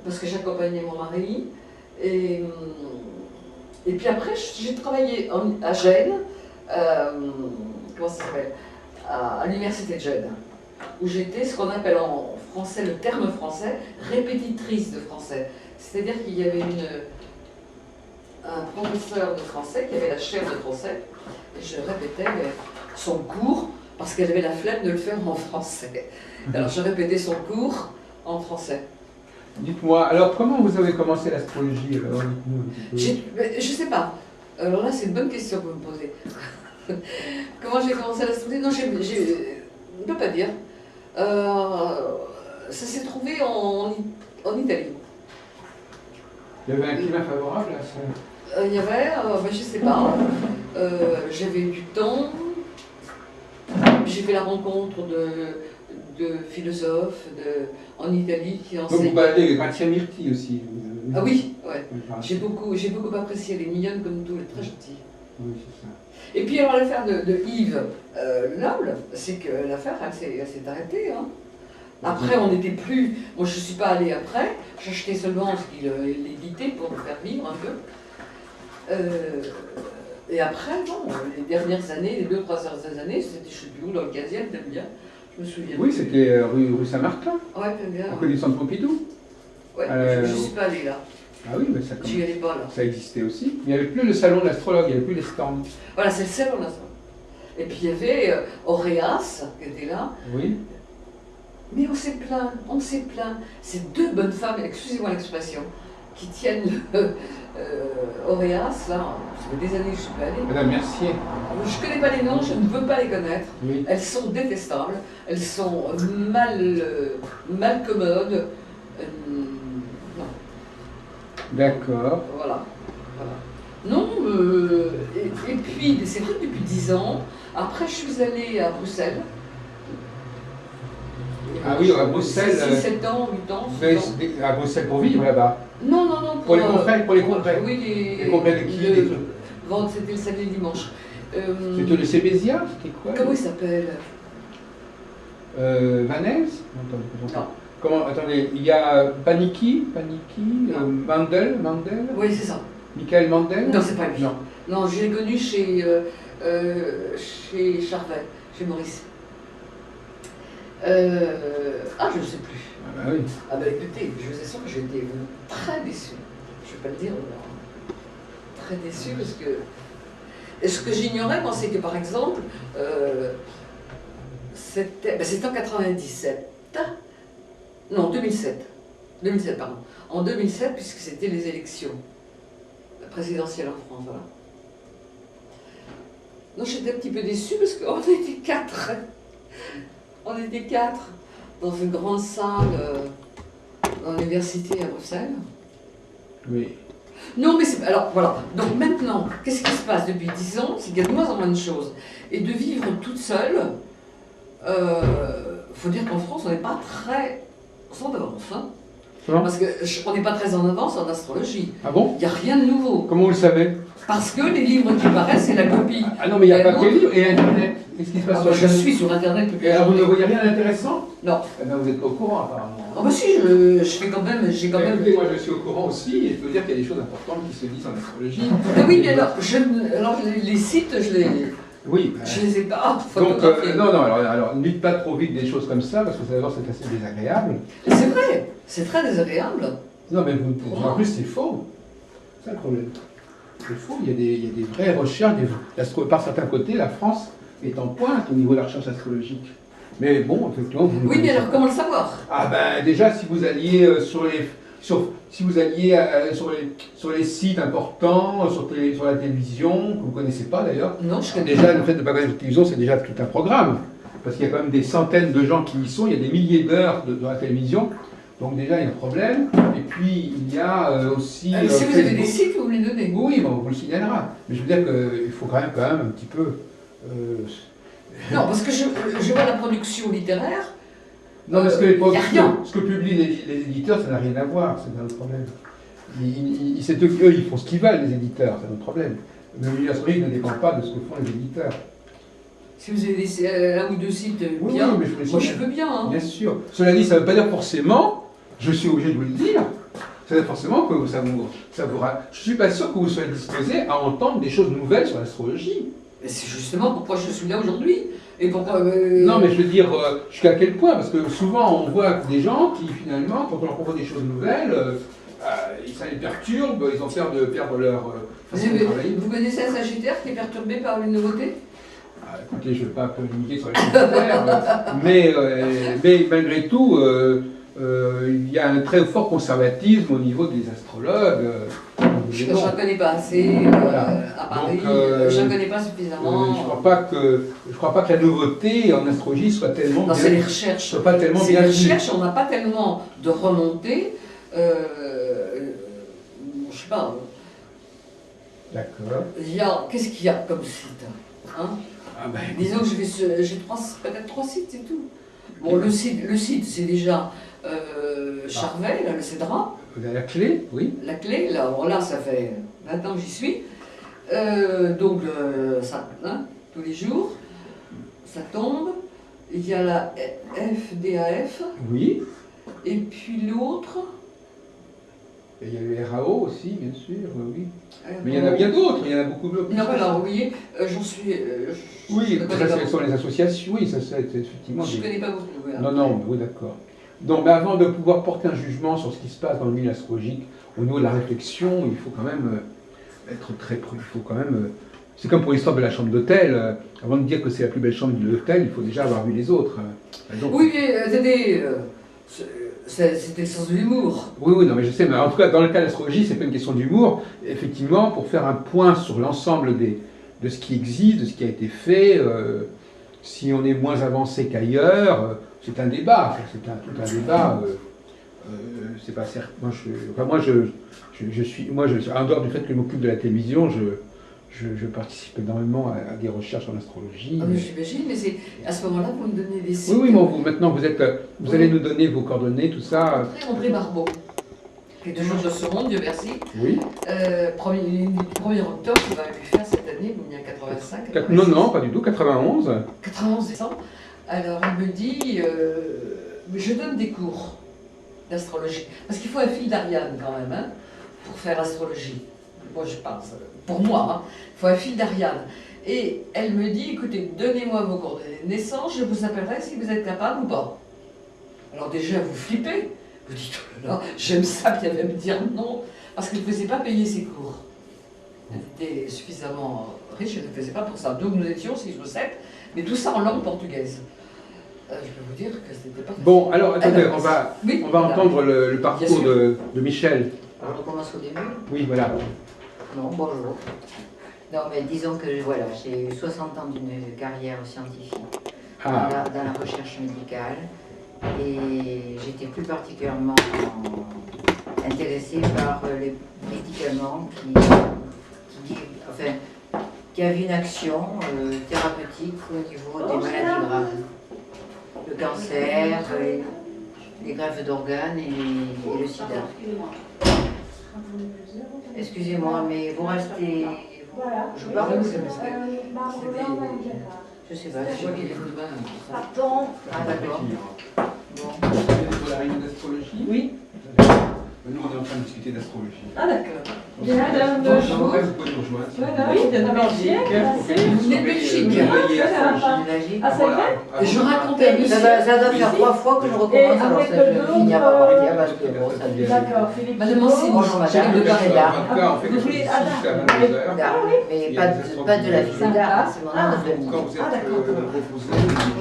parce que j'accompagnais mon mari. Et puis après, j'ai travaillé à Gênes, comment ça s'appelle, à l'université de Gênes, où j'étais ce qu'on appelle en français, le terme français, répétitrice de français. C'est-à-dire qu'il y avait un professeur de français qui avait la chaire de français, et je répétais son cours parce qu'elle avait la flemme de le faire en français. Alors je répétais son cours en français. Dites-moi, alors comment vous avez commencé l'astrologie? Je sais pas. Alors là, c'est une bonne question que vous me posez. Comment j'ai commencé l'astrologie? Non, je ne peux pas dire. Ça s'est trouvé en Italie. Il y avait un climat favorable à ça? Il y avait, je sais pas, j'avais eu du temps, j'ai fait la rencontre de philosophes en Italie qui enseignaient. Donc vous parlez de Grazia Mirti aussi? Ah oui, ouais. J'ai beaucoup apprécié, les mignonnes comme tout, elle est très gentille. Oui, c'est ça. Et puis alors l'affaire de Yves Loble, c'est que l'affaire elle s'est arrêtée. Hein. Après on n'était plus, moi je ne suis pas allée après, j'achetais seulement ce qu'il éditait pour me faire vivre un peu. Et après, non, les dernières années, les 2-3 dernières années, c'était je ne sais plus où, dans le 15e, j'aime bien, je me souviens. Oui, c'était rue Saint-Martin. Ouais, j'aime bien. À côté du centre Pompidou. Ouais, je ne suis pas allée là. Ah oui, mais ça, j'y allais pas là. Ça existait aussi. Il n'y avait plus le salon de l'astrologue, il n'y avait plus les stands. Voilà, c'est le salon de l'astrologue. Et puis il y avait Auréas qui était là. Oui. Mais on s'est plaint. C'est deux bonnes femmes, excusez-moi l'expression, qui tiennent Auréas, là, ça fait des années que je suis pas allée. Madame Mercier. Je ne connais pas les noms, je ne veux pas les connaître. Oui. Elles sont détestables, elles sont mal commodes. Non. D'accord. Voilà. Non, et puis, c'est vrai que depuis 10 ans, après je suis allée à Bruxelles. Ah oui, à Bruxelles. 6, 7 ans, 8 ans. Vous allez à Bruxelles pour vivre là-bas? Non. Pour les congrès, Oui, les congrès de qui? C'était le samedi et le dimanche. C'était le Cébésia? C'était quoi? Comment il s'appelle? Vanès? Non. Comment? Attendez, il y a Paniki, Mandel? Oui, c'est ça. Michael Mandel? Non, c'est pas lui. Non. Non, je l'ai connu chez Charvet, chez Maurice. Je ne sais plus. Ah bah oui. Ah bah écoutez, je vous assure que j'ai été très déçue. Je ne vais pas le dire, mais très déçue parce que... Et ce que j'ignorais, moi, c'est que par exemple, c'était en 97. Non, 2007. 2007, pardon. En 2007, puisque c'était les élections présidentielles en France, voilà. Donc j'étais un petit peu déçue parce qu'on était 4. On était 4 dans une grande salle dans l'université à Bruxelles. Oui. Non, mais c'est... Alors, voilà. Donc maintenant, qu'est-ce qui se passe depuis 10 ans? C'est qu'il y a de moins en moins de choses. Et de vivre toute seule, faut dire qu'en France, on n'est pas très en avance. Hein, parce qu'on n'est pas très en avance en astrologie. Ah bon? Il n'y a rien de nouveau. Comment vous le savez? Parce que les livres qui paraissent, c'est la copie. Ah non, mais il n'y a pas que les livres et Internet. Qu'est-ce qui se passe sur Je suis sur Internet depuis Et alors, vous ne voyez rien d'intéressant? Non. Eh bien, vous n'êtes pas au courant, apparemment. Ah bah si, je fais quand même... J'ai quand même... Écoutez, moi, je suis au courant aussi, et je peux dire qu'il y a des choses importantes qui se disent en astrologie. Ah oui, mais alors, les sites, Oui. je les ai pas Donc, photographiés. non, alors, ne dites pas trop vite des choses comme ça, parce que d'abord, c'est assez désagréable. C'est vrai, c'est très désagréable. Non, mais en plus, c'est faux. C'est ça le problème. C'est faux, il y a des vraies recherches. Par certains côtés, la France est en pointe au niveau de la recherche astrologique. Mais bon, effectivement, vous... Oui, mais alors comment le savoir? Ah ben déjà, si vous alliez sur les sites importants, sur la télévision, que vous ne connaissez pas d'ailleurs. Non, je connais déjà, pas. le fait de ne pas connaître la télévision, c'est déjà tout un programme. Parce qu'il y a quand même des centaines de gens qui y sont, il y a des milliers d'heures dans la télévision. Donc déjà, il y a un problème. Et puis, il y a aussi... si vous avez des sites, vous me les donnez. Oui, bon, on vous le signalera. Mais je veux dire qu'il faut quand même un petit peu... Non, parce que je vois la production littéraire. Non, parce que ce que publient les éditeurs, ça n'a rien à voir, c'est un autre problème. Eux, ils font ce qu'ils veulent, les éditeurs, c'est un autre problème. Le milieu astrologique ne dépend pas de ce que font les éditeurs. Si vous avez un ou deux sites bien, oui, mais moi je veux bien. Hein. Bien sûr. Cela dit, ça ne veut pas dire forcément, je suis obligé de vous le dire, ça veut dire forcément que ça vous... Je ne suis pas sûr que vous soyez disposé à entendre des choses nouvelles sur l'astrologie. C'est justement pourquoi je suis là aujourd'hui. Et pourquoi... Non, mais je veux dire, jusqu'à quel point? Parce que souvent, on voit des gens qui, finalement, quand on leur propose des choses nouvelles, ça les perturbe, ils ont peur de perdre leur façon de travailler. Vous connaissez un Sagittaire qui est perturbé par une nouveauté? Écoutez, je ne vais pas communiquer sur les Sagittaires, mais malgré tout, il y a un très fort conservatisme au niveau des astrologues. Je ne connais pas assez à Paris, je ne connais pas suffisamment. Je ne crois pas que la nouveauté en astrologie soit tellement non, c'est les recherches. Soit pas tellement c'est bien les recherches, on n'a pas tellement de remontées. Je ne sais pas. D'accord. Qu'est-ce qu'il y a comme site hein disons que j'ai peut-être 3 sites, c'est tout. Bon, le site c'est déjà Charvet, là, le Cédra. La clé, oui. La clé, là, alors là, ça fait 20 ans que j'y suis. Donc, ça, hein, tous les jours, ça tombe. Il y a la FDAF. Oui. Et puis l'autre. Et il y a le RAO aussi, bien sûr, oui. Mais il y en a bien d'autres, il y en a beaucoup d'autres. Non, voilà, vous voyez, j'en suis. Oui, ça, ce sont les associations, oui, ça c'est effectivement. Je ne connais pas beaucoup. Voilà. Non, oui, d'accord. Donc, mais avant de pouvoir porter un jugement sur ce qui se passe dans le milieu astrologique, au niveau de la réflexion, il faut quand même être très prudent. Il faut quand même. C'est comme pour l'histoire de la chambre d'hôtel. Avant de dire que c'est la plus belle chambre de l'hôtel, il faut déjà avoir vu les autres. Donc, oui, mais attendez, C'était le sens de l'humour. Oui, oui, non, mais je sais, mais en tout cas, dans le cas de l'astrologie, c'est pas une question d'humour. Effectivement, pour faire un point sur l'ensemble de ce qui existe, de ce qui a été fait, si on est moins avancé qu'ailleurs, c'est un débat. Tout un débat. C'est pas certain. Je suis, en dehors du fait que je m'occupe de la télévision, je participe énormément à des recherches en astrologie. Ah, mais j'imagine, mais c'est à ce moment-là vous me donnez des sites. Oui, oui, bon, maintenant vous allez nous donner vos coordonnées, tout ça. André Barbeau, qui est toujours de ce monde, Dieu merci. Oui. 1er octobre, il va lui faire cette année, il y a 85. Non, non, pas du tout, 91. 91 décembre. Alors il me dit, je donne des cours d'astrologie. Parce qu'il faut un fil d'Ariane quand même, hein, pour faire astrologie. Moi je pense, pour moi, hein, il faut un fil d'Ariane. Et elle me dit, écoutez, donnez-moi vos coordonnées de naissance, je vous appellerai si vous êtes capable ou pas. Alors déjà, vous flippez. Vous dites, oh là là, j'aime ça, puis elle va me dire non, parce qu'elle ne faisait pas payer ses cours. Elle était suffisamment riche, elle ne le faisait pas pour ça. Donc nous étions 6 ou 7, mais tout ça en langue portugaise. Je peux vous dire que c'était pas facile. Bon, alors attendez, on va voilà. entendre le parcours de Michel. Alors on commence au début. Oui, voilà. Non, bonjour. Non, mais disons que voilà, j'ai eu 60 ans d'une carrière scientifique dans la recherche médicale et j'étais plus particulièrement intéressée par les médicaments qui avaient une action thérapeutique au niveau des maladies graves. Le cancer, les greffes d'organes et le sida. Excusez-moi, mais vous restez... Je parle ou je sais pas. Je vois qu'il est venu demain. Pardon. Ah d'accord. Bon. Pour la réunion d'astrologie. Oui. Nous, on est en train de discuter d'astrologie. Ah d'accord. Bien, madame, bonjour. Vous pouvez nous rejoindre. Voilà, oui, bien Belgique. Vous venez de Belgique. Ah, c'est vrai. Je racontais ça doit faire 3 fois que je recommence, alors ça je finis par partir parce que bon, ça devient... D'accord, Philippe. Madame Mancini, Bonjour madame, j'arrive de le Paris. d'art. En tout cas, on fait quelque chose ici jusqu'à 22h. Mais pas de la visite d'art, c'est mon nom de famille. Quand vous êtes proposé,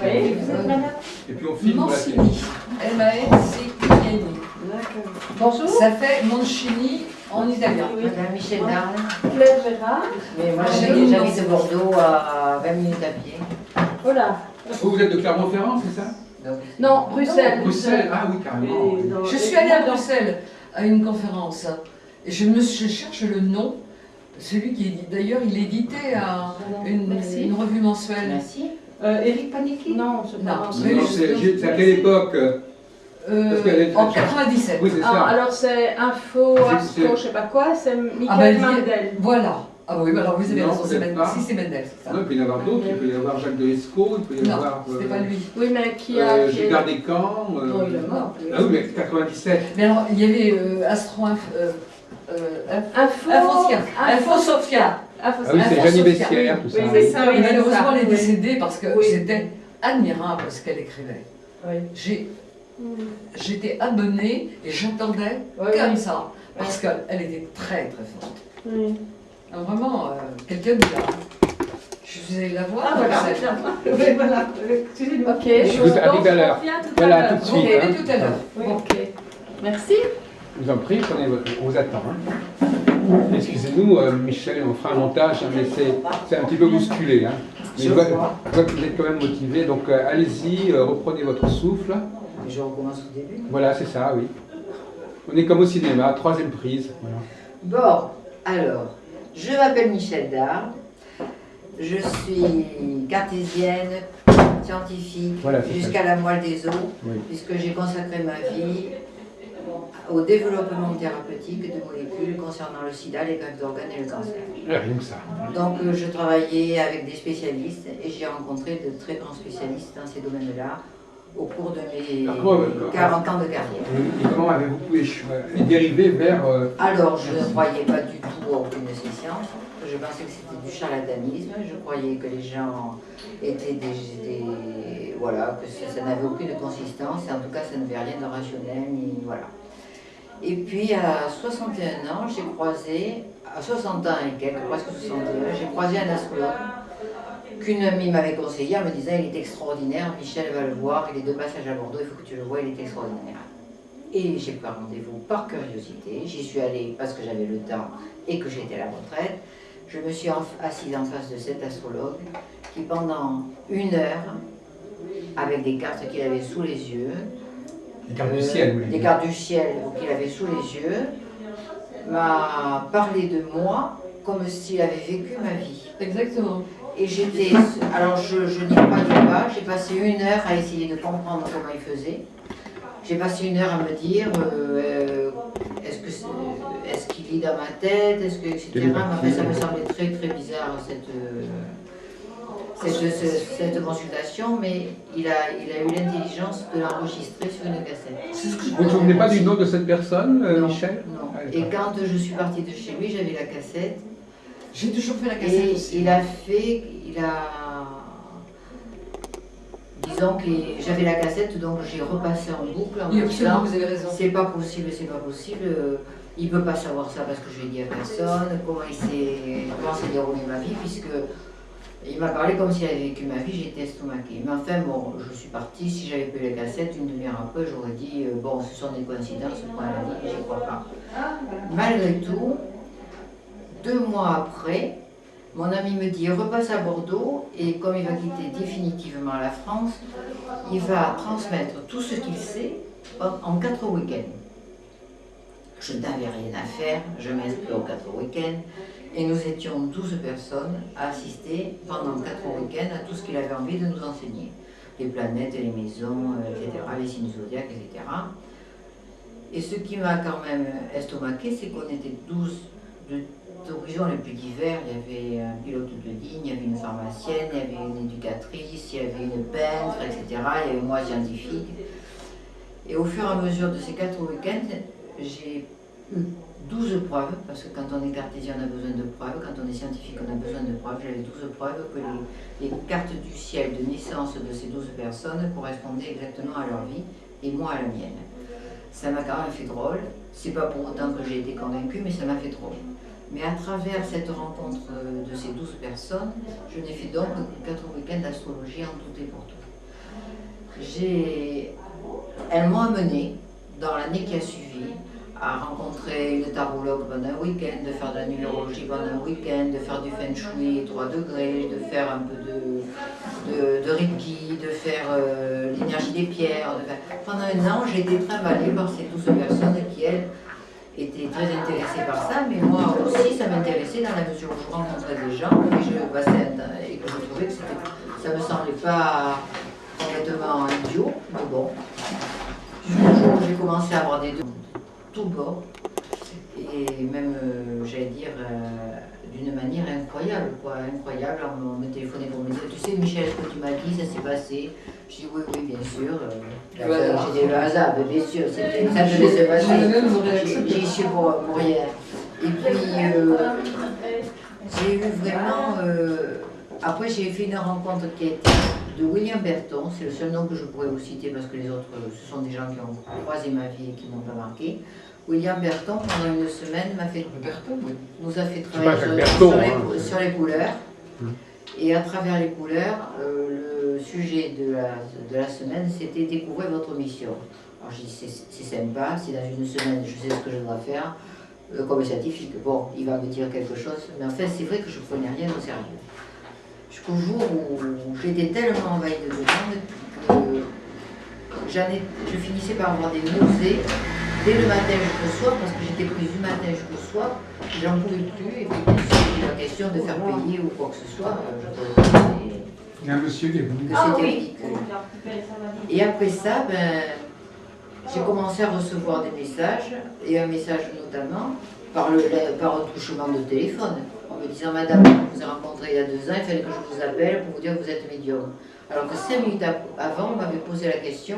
Oui, vous êtes madame. et puis on filme la télé. Mancini. M-A-N-C-I-N-I. D'accord. Bonjour. Ça fait Mancini en italien. Madame Michel Darle. Claire Gérard. Mais moi j'habite Bordeaux à 20 minutes à pied. Voilà. Vous êtes de Clermont-Ferrand, c'est ça? Non, Bruxelles. Bruxelles, ah oui, carrément. Oui. Je suis allée à Bruxelles à une conférence et je cherche le nom. Celui qui est d'ailleurs, il éditait une revue mensuelle. Merci. Éric Panicki. Non, c'est pas Non. Vincent. Non, c'est à quelle époque? Parce qu'elle est- En 97. Oui, c'est Ah, ça. alors c'est Info, C'est- Astro, je sais pas quoi, c'est Ah Michael ben, Mandel. Voilà. Ah oui, alors vous avez Non, raison, c'est peut-être Mendel. pas. Si c'est Mendel, c'est ça. Non, il peut y en avoir d'autres, il peut y avoir Jacques de Lescaut, il peut y Non, avoir c'était pas lui. Oui, mais qui a... qui est- Gilbert Descamps. Non, il est mort. Ah oui, mais 97. Mais alors, il y avait Astro Info... Info Sofia. Info Ah oui, c'est Info Jeannie Sofia. Bessière, tout ça. Oui, c'est ça, oui, Et c'est malheureusement, ça. elle est Oui. décédée parce que Oui. c'était admirable ce qu'elle écrivait. Oui. J'étais abonnée et j'entendais Oui, comme oui. ça parce qu'elle était très très forte. Oui. Alors, vraiment, quelqu'un de bien. Je suis allée la voir. Ah voilà, Bruxelles. oui, voilà. Excusez-moi. Ok. Écoute, à tout à l'heure. Voilà, tout de Vous suite. revenez hein. tout à l'heure. Oui, Bon. ok. Merci. Je vous en prie, prenez votre... on vous attend. Hein. Excusez-nous, Michel, on fera un montage, hein, mais c'est un petit peu bousculé. Hein. Mais je vois que vous êtes quand même motivé, donc allez-y, reprenez votre souffle. Et je recommence au début. Voilà, c'est ça, oui. On est comme au cinéma, 3e prise. Voilà. Bon, alors, je m'appelle Michel Darle. Je suis cartésienne, scientifique, Voilà, c'est jusqu'à la moelle des os, Oui. puisque j'ai consacré ma vie au développement thérapeutique de molécules concernant le sida, les greffes d'organes et le cancer. Rien que ça. Donc je travaillais avec des spécialistes et j'ai rencontré de très grands spécialistes dans ces domaines-là au cours de mes 40 ans de carrière. Et comment avez-vous pu dériver vers... Alors je ne croyais pas du tout à aucune de ces sciences. Je pensais que c'était du charlatanisme. Je croyais que les gens étaient voilà, que ça n'avait aucune consistance et en tout cas ça n'avait rien de rationnel. Ni, voilà. Et puis à 61 ans, j'ai croisé, à 60 ans et quelques, presque 61, j'ai croisé un astrologue qu'une amie m'avait conseillé en me disant il est extraordinaire, Michel va le voir, il est de passage à Bordeaux, il faut que tu le vois, il est extraordinaire. Et j'ai pris un rendez-vous par curiosité. J'y suis allée parce que j'avais le temps et que j'étais à la retraite. Je me suis assise en face de cet astrologue qui, pendant 1 heure, avec des cartes qu'il avait sous les yeux, Les cartes du ciel, oui. des cartes du ciel qu'il avait sous les yeux, m'a parlé de moi comme s'il avait vécu ma vie. Exactement. Et j'étais... Alors je n'y croyais pas, j'ai passé 1 heure à essayer de comprendre comment il faisait. J'ai passé 1 heure à me dire, est-ce qu'il lit dans ma tête, est-ce que, etc. Mais en fait, ça me semblait très très bizarre cette consultation, mais il a eu l'intelligence de l'enregistrer sur une cassette. Vous ne vous souvenez pas du nom de cette personne, Non, Michel? non. Ah, Et quand je suis partie de chez lui, j'avais la cassette. J'ai toujours fait la cassette Et aussi. disons que j'avais la cassette, donc j'ai repassé en boucle en Oui, me absolument, disant, vous avez raison. c'est pas possible, il ne peut pas savoir ça parce que je l'ai dit à personne, comment s'est déroulée ma vie, puisque il m'a parlé comme s'il avait vécu ma vie, j'étais estomaquée. Mais enfin, bon, je suis partie, si j'avais pas eu la cassette, 1 demi-heure après, j'aurais dit, bon, ce sont des coïncidences, point à la vie, j'y crois pas. Malgré tout, 2 mois après, mon ami me dit, repasse à Bordeaux, et comme il va quitter définitivement la France, il va transmettre tout ce qu'il sait en 4 week-ends. Je n'avais rien à faire, je m'inscris aux 4 week-ends, et nous étions 12 personnes à assister pendant 4 week-ends à tout ce qu'il avait envie de nous enseigner. Les planètes, les maisons, etc., les signes zodiaques, etc. Et ce qui m'a quand même estomaqué, c'est qu'on était 12 d'horizons les plus divers. Il y avait un pilote de ligne, il y avait une pharmacienne, il y avait une éducatrice, il y avait une peintre, etc. Il y avait moi scientifique. Et au fur et à mesure de ces 4 week-ends, j'ai eu 12 preuves, parce que quand on est cartésien, on a besoin de preuves, quand on est scientifique, on a besoin de preuves. J'avais 12 preuves que les cartes du ciel de naissance de ces 12 personnes correspondaient exactement à leur vie, et moi à la mienne. Ça m'a quand même fait drôle. C'est pas pour autant que j'ai été convaincue, mais ça m'a fait drôle. Mais à travers cette rencontre de ces 12 personnes, je n'ai fait donc que 4 week-ends d'astrologie en tout et pour tout. Elles m'ont amené, dans l'année qui a suivi, à rencontrer une tarologue pendant un week-end, de faire de la numérologie pendant un week-end, de faire du feng shui 3 degrés, de faire un peu de reiki, de faire l'énergie des pierres. Pendant 1 an, j'ai été trimballée par ces 12 personnes qui, elles, étaient très intéressées par ça, mais moi aussi, ça m'intéressait dans la mesure où je rencontrais des gens et je passais un temps et que je trouvais que ça ne me semblait pas complètement idiot, mais bon. Jusqu'au jour où j'ai commencé à avoir des deux tout bord, et même, j'allais dire, d'une manière incroyable, quoi, incroyable. On me téléphonait pour me dire, tu sais Michel, ce que tu m'as dit, ça s'est passé. Je dis oui, oui, bien sûr. J'ai le hasard, bien sûr, ça devait se passer. J'y suis pour rien. Et puis, j'ai eu vraiment... après, j'ai fait une rencontre qui a été de William Berton, c'est le seul nom que je pourrais vous citer parce que les autres, ce sont des gens qui ont croisé ma vie et qui ne m'ont pas marqué. William Berton, pendant 1 semaine, nous a fait travailler sur les couleurs. Et à travers les couleurs, le sujet de la semaine, c'était découvrir votre mission. Alors j'ai dit, c'est sympa, c'est dans 1 semaine, je sais ce que je dois faire, comme scientifique. Bon, il va me dire quelque chose, mais en fait, c'est vrai que je ne prenais rien au sérieux. Jusqu'au jour où j'étais tellement envahie de demandes que je finissais par avoir des nausées dès le matin jusqu'au soir, parce que j'étais prise du matin jusqu'au soir, j'en pouvais plus, et puis bien sûr, il était la question de faire payer ou quoi que ce soit, il y a un monsieur qui est venu. Que c'était ridicule. Et après ça, j'ai commencé à recevoir des messages, et un message notamment par un touchement de téléphone, en me disant, madame, je vous ai rencontré il y a 2 ans, il fallait que je vous appelle pour vous dire que vous êtes médium. Alors que 5 minutes avant, on m'avait posé la question,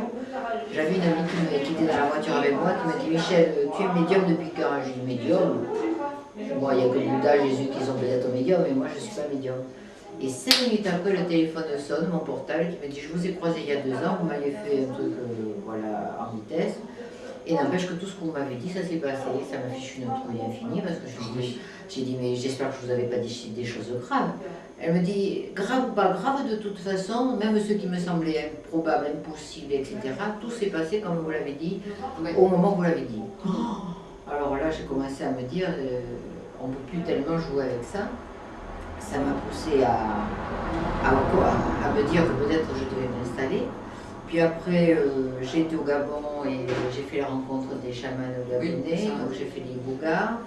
j'avais une amie qui était dans la voiture avec moi, qui m'a dit, Michel, tu es médium depuis quand? J'ai dit, médium? Bon, il n'y a que Bouddha, Jésus qui sont peut-être médiums, mais moi je ne suis pas médium. Et 5 minutes après, le téléphone sonne, mon portable, qui me dit, je vous ai croisé il y a 2 ans, vous m'avez fait un truc voilà, en vitesse. Et n'empêche que tout ce que vous m'avez dit, ça s'est passé. Ça m'a fichu une trouille infinie parce que J'ai dit, mais j'espère que je vous avais pas dit des choses graves. Elle me dit, grave ou pas grave, de toute façon, même ce qui me semblait improbable, impossible, etc., tout s'est passé comme vous l'avez dit, au moment où vous l'avez dit. Alors là, j'ai commencé à me dire, on ne peut plus tellement jouer avec ça. Ça m'a poussé à me dire que peut-être je devais m'installer. Puis après, j'ai été au Gabon et j'ai fait la rencontre des chamans gabonais, donc j'ai fait les Bougas.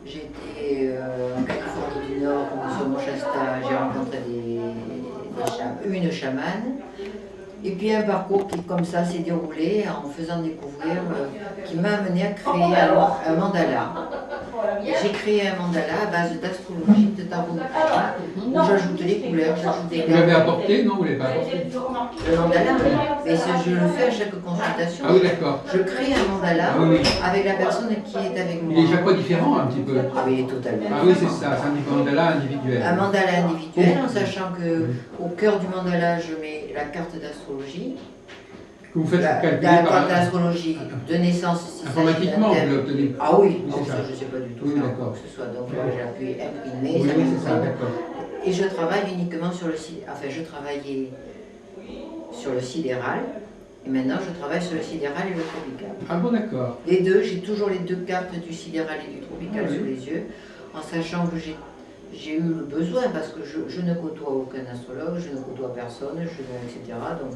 J'étais en Californie du Nord, sur Moshasta, j'ai rencontré une chamane. Et puis un parcours qui, comme ça, s'est déroulé en faisant découvrir, qui m'a amené à créer un mandala. J'ai créé un mandala à base d'astrologie, de tarot, où j'ajoute les couleurs, j'ajoute des cartes. Vous l'avez apporté? Non, vous ne l'avez pas apporté? Le mandala, mais je le fais à chaque consultation. Ah oui, d'accord. Je crée un mandala avec la personne qui est avec moi. Il est chaque fois différent un petit peu. Ah oui, totalement. Ah oui, c'est ça, c'est un mandala individuel. Un mandala individuel, en sachant qu'au cœur du mandala, je mets la carte d'astrologie. Que vous faites La calculer carte d'astrologie de naissance. Si informatiquement, vous l'obtenez. Ah oui, Oui, c'est ça. je ne sais pas du tout Oui, faire d'accord. quoi que ce soit. Donc là, j'ai appuyé imprimer. Oui, ça oui, c'est ça, m'imprime. d'accord. Et je travaille uniquement sur le sidéral. Enfin, je travaillais sur le sidéral. Et maintenant, je travaille sur le sidéral et le tropical. Ah bon, d'accord. Les deux, j'ai toujours les deux cartes du sidéral et du tropical sous les yeux, en sachant que j'ai eu le besoin, parce que je ne côtoie aucun astrologue, je ne côtoie personne, etc. Donc